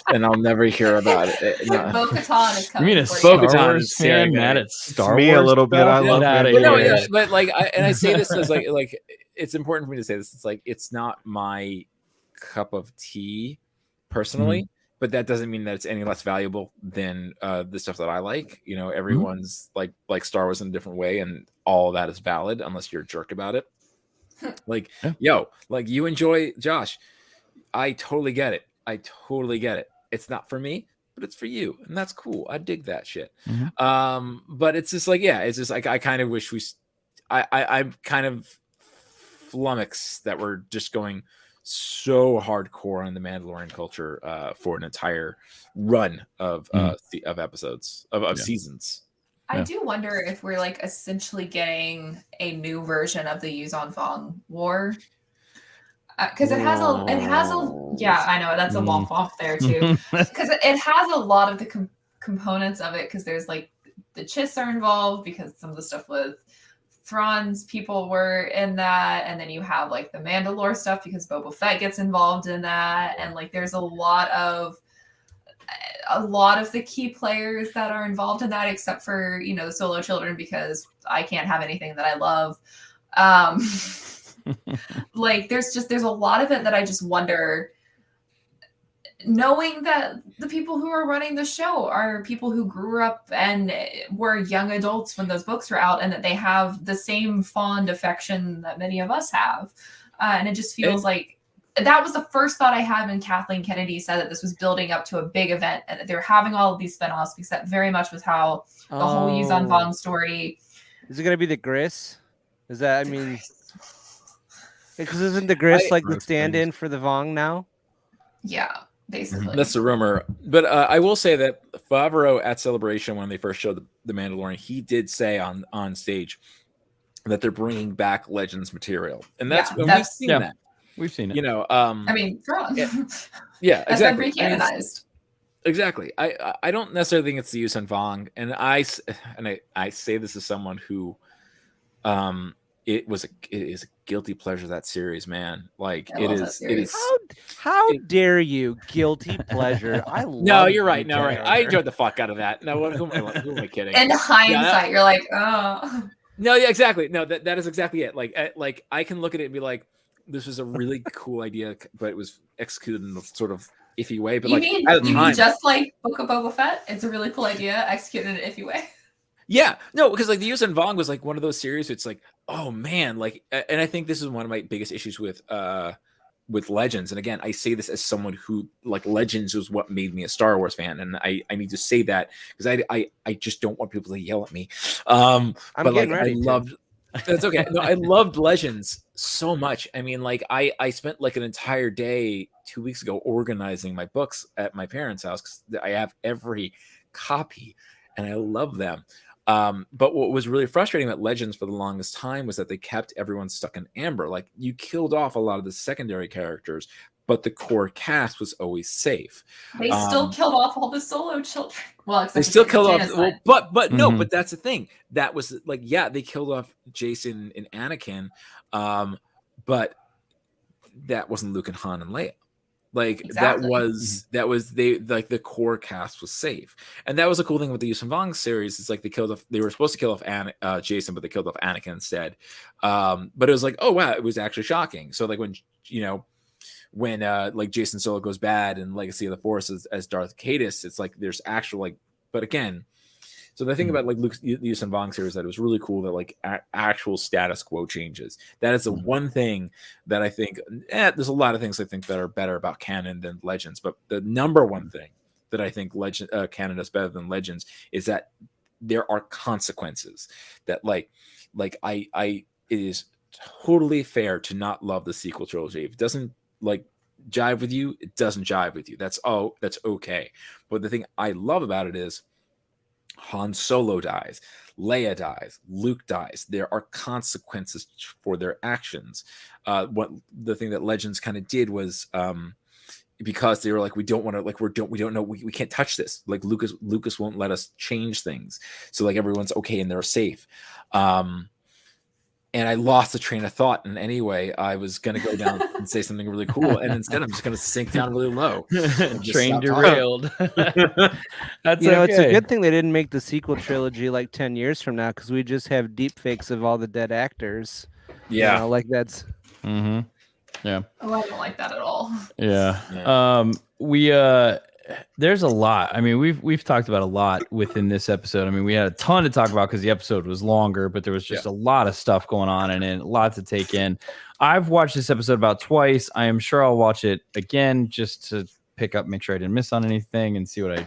and I'll never hear about it. No. Bo-Katan is coming. You mean a for Star you. Bo-Katan Wars is fan staring at mad me. at Star Me Wars? a little bit. stuff? I love Get outta But no, here. but like, I say this as like it's important for me to say this. It's like it's not my cup of tea personally, but that doesn't mean that it's any less valuable than the stuff that I like. You know, everyone's like Star Wars in a different way, and all of that is valid unless you're a jerk about it. Like, like you enjoy Josh. I totally get it. It's not for me, but it's for you, and that's cool. I dig that shit. But it's just like, it's just like I kind of wish I'm kind of flummoxed that we're just going so hardcore on the Mandalorian culture for an entire run of episodes of seasons. I do wonder if we're like essentially getting a new version of the Yuzon Vong War. Because it has a I know that's a womp off there too. Because it has a lot of the components of it. Because there's like the Chiss are involved because some of the stuff with Thrawn's people were in that, and then you have like the Mandalore stuff because Boba Fett gets involved in that, and like there's a lot of the key players that are involved in that, except for the solo children because I can't have anything that I love. Like there's a lot of it that I just wonder, knowing that the people who are running the show are people who grew up and were young adults when those books were out, and that they have the same fond affection that many of us have. And it just feels like that was the first thought I had when Kathleen Kennedy said that this was building up to a big event and that they're having all of these spinoffs, because that very much was how the whole Yuzon Vong story. Is it going to be the Gris? Is that, because isn't the Gris like the stand-in for the Vong now? Yeah, basically. That's the rumor. But I will say that Favreau at Celebration, when they first showed the Mandalorian, he did say on stage that they're bringing back Legends material, and we've seen that. We've seen it. Thrawn. Yeah, That's exactly. been recanonized. Exactly. I don't necessarily think it's the Yuzon Vong, and I say this as someone who, it is a guilty pleasure, that series, man. Like it is. How dare you? Guilty pleasure. I love. No, you're right. No, right. I enjoyed the fuck out of that. No, who am I kidding? In hindsight, you're like, oh. No, yeah, exactly. No, that is exactly it. Like I can look at it and be like, this was a really cool idea, but it was executed in a sort of iffy way. But you at the mean time, just like Book of Boba Fett? It's a really cool idea, executed in an iffy way. Yeah, no, because like the Yuzon Vong was like one of those series. It's like, oh man, like, and I think this is one of my biggest issues with Legends. And again, I say this as someone who like Legends was what made me a Star Wars fan, and I need to say that because I just don't want people to yell at me. But like I loved. That's okay. No, I loved Legends so much. I mean, like I spent like an entire day 2 weeks ago organizing my books at my parents' house because I have every copy and I love them. But what was really frustrating about Legends for the longest time was that they kept everyone stuck in amber. Like, you killed off a lot of the secondary characters, but the core cast was always safe. They still killed off all the solo children. Well, they still killed off. Well, but no, but that's the thing. That was like, yeah, they killed off Jason and Anakin, but that wasn't Luke and Han and Leia. Like Exactly. that was they, like, the core cast was safe, and that was a cool thing with the Yusun Vong series. It's like they were supposed to kill off Jason, but they killed off Anakin instead. But it was like, oh wow, it was actually shocking. So like when like Jason Solo goes bad in Legacy of the Force as Darth Caedus, it's like there's actual like, but again. So the thing about like the Yusun Vong series, that it was really cool that like actual status quo changes. That is the one thing that I think. There's a lot of things I think that are better about canon than Legends, but the number one thing that I think canon is better than Legends is that there are consequences. That like it is totally fair to not love the sequel trilogy. If it doesn't like jive with you, it doesn't jive with you. That's okay. But the thing I love about it is, Han Solo dies, Leia dies, Luke dies. There are consequences for their actions. What the thing that Legends kind of did was, because they were like, we don't want to, like, we don't know, we can't touch this. Like Lucas won't let us change things. So like everyone's okay and they're safe. And I lost the train of thought. And anyway, I was going to go down and say something really cool. And instead, I'm just going to sink down really low. Train derailed. That's it's a good thing they didn't make the sequel trilogy like 10 years from now, because we just have deep fakes of all the dead actors. Yeah. Like that's. Mm-hmm. Yeah. Oh, I don't like that at all. Yeah. There's a lot. I mean, we've talked about a lot within this episode. I mean, we had a ton to talk about because the episode was longer, but there was just a lot of stuff going on and a lot to take in. I've watched this episode about twice. I am sure I'll watch it again just to pick up, make sure I didn't miss on anything, and see what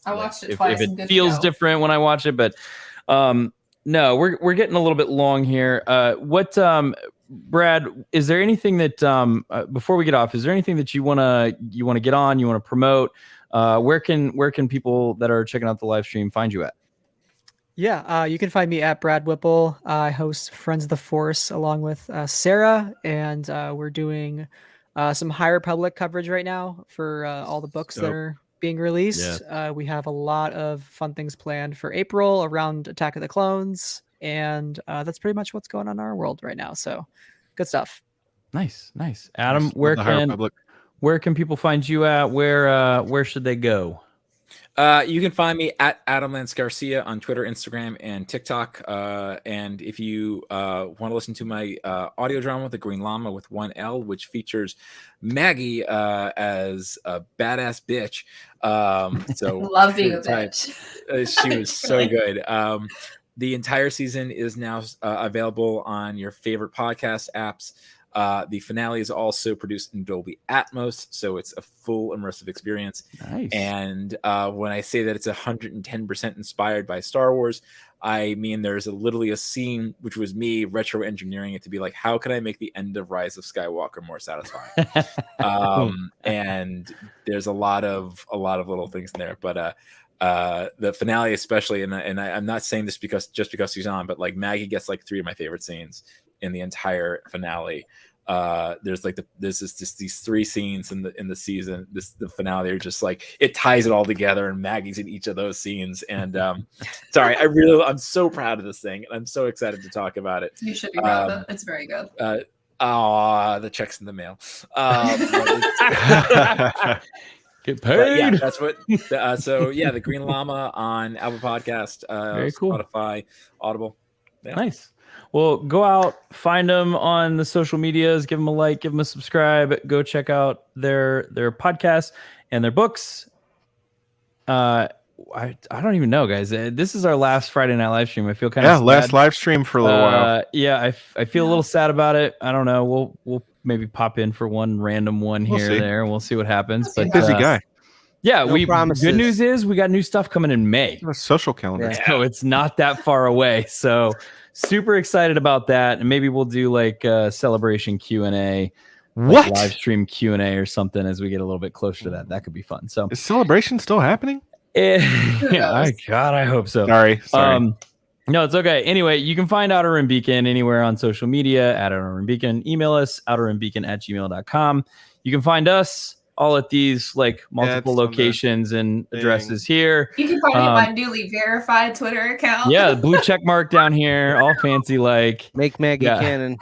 I watched it twice. If it feels different when I watch it, but no, we're getting a little bit long here. Brad, is there anything that before we get off, is there anything that you want to get on, you want to promote? Where can people that are checking out the live stream find you at? Yeah, you can find me at Brad Whipple. I host Friends of the Force along with Sarah, and we're doing some High Republic coverage right now for all the books that are being released. We have a lot of fun things planned for April around Attack of the Clones. And that's pretty much what's going on in our world right now. So good stuff. Nice. Adam, where can people find you at? Where should they go? You can find me at Adam Lance Garcia on Twitter, Instagram, and TikTok. And if you want to listen to my audio drama, The Green Llama with 1L, which features Maggie as a badass bitch. So love being a bitch. She was so good. The entire season is now available on your favorite podcast apps. The finale is also produced in Dolby Atmos, so it's a full immersive experience. Nice. And when I say that it's 110% inspired by Star Wars, I mean there's literally a scene which was me retro engineering it to be like, how can I make the end of Rise of Skywalker more satisfying? And there's a lot of little things in there, but the finale especially, and I'm not saying this because she's on, but like Maggie gets like 3 of my favorite scenes in the entire finale. There's these 3 scenes in the season. The finale are just like, it ties it all together, and Maggie's in each of those scenes. And sorry, I'm so proud of this thing, and I'm so excited to talk about it. You should be proud of it. It's very good. The check's in the mail. Get paid. Yeah, that's what. So yeah, The Green Llama on Apple Podcast, Very cool. Spotify, Audible. Yeah. Nice. Well, go out, find them on the social medias, give them a like, give them a subscribe, go check out their podcasts and their books. I don't even know, guys. This is our last Friday night live stream. I feel kind of sad. Last live stream for a little while. Yeah, I feel a little sad about it. I don't know. We'll maybe pop in for one random one here or there, and we'll see what happens. But busy guy. Yeah, good news is we got new stuff coming in May. A social calendar. Yeah. So it's not that far away. So super excited about that. And maybe we'll do like a celebration Q&A. What? Like live stream Q&A or something as we get a little bit closer to that. That could be fun. So is celebration still happening? God, I hope so. Sorry. No, it's okay. Anyway, you can find Outer Rim Beacon anywhere on social media at Outer Rim Beacon. Email us, outerrimbeacon@gmail.com. You can find us all at these like multiple locations and addresses here. You can find me on my newly verified Twitter account. Yeah, the blue check mark down here, all fancy like. Make Maggie canon.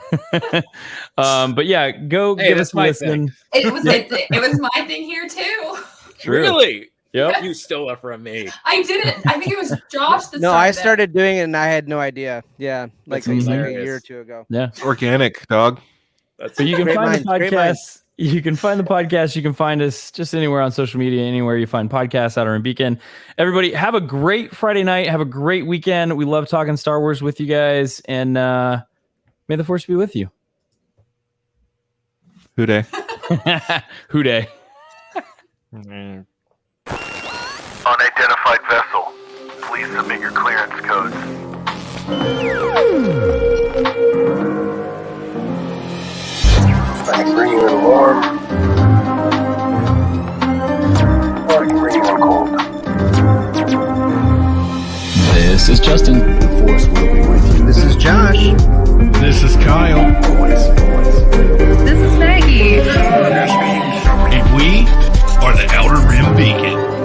But yeah, go give us a listen. It was my thing here too. True. Really? Yep. You stole it from me. I didn't. I think it was Josh that No, started I it. started doing it and I had no idea. Yeah, like That's a hilarious. year or two ago. Yeah, It's organic, dog. but you can Great find minds, the great podcast. minds. You can find the podcast. You can find us just anywhere on social media, anywhere you find podcasts, Outer Rim Beacon. Everybody, have a great Friday night. Have a great weekend. We love talking Star Wars with you guys, and may the Force be with you. Who day? Who day? Unidentified vessel. Please submit your clearance codes. I can bring you in warm. Or I can bring you in cold. This is Justin. The Force will be with you. This is Josh. This is Kyle. This is Maggie. And we are the Outer Rim Beacon.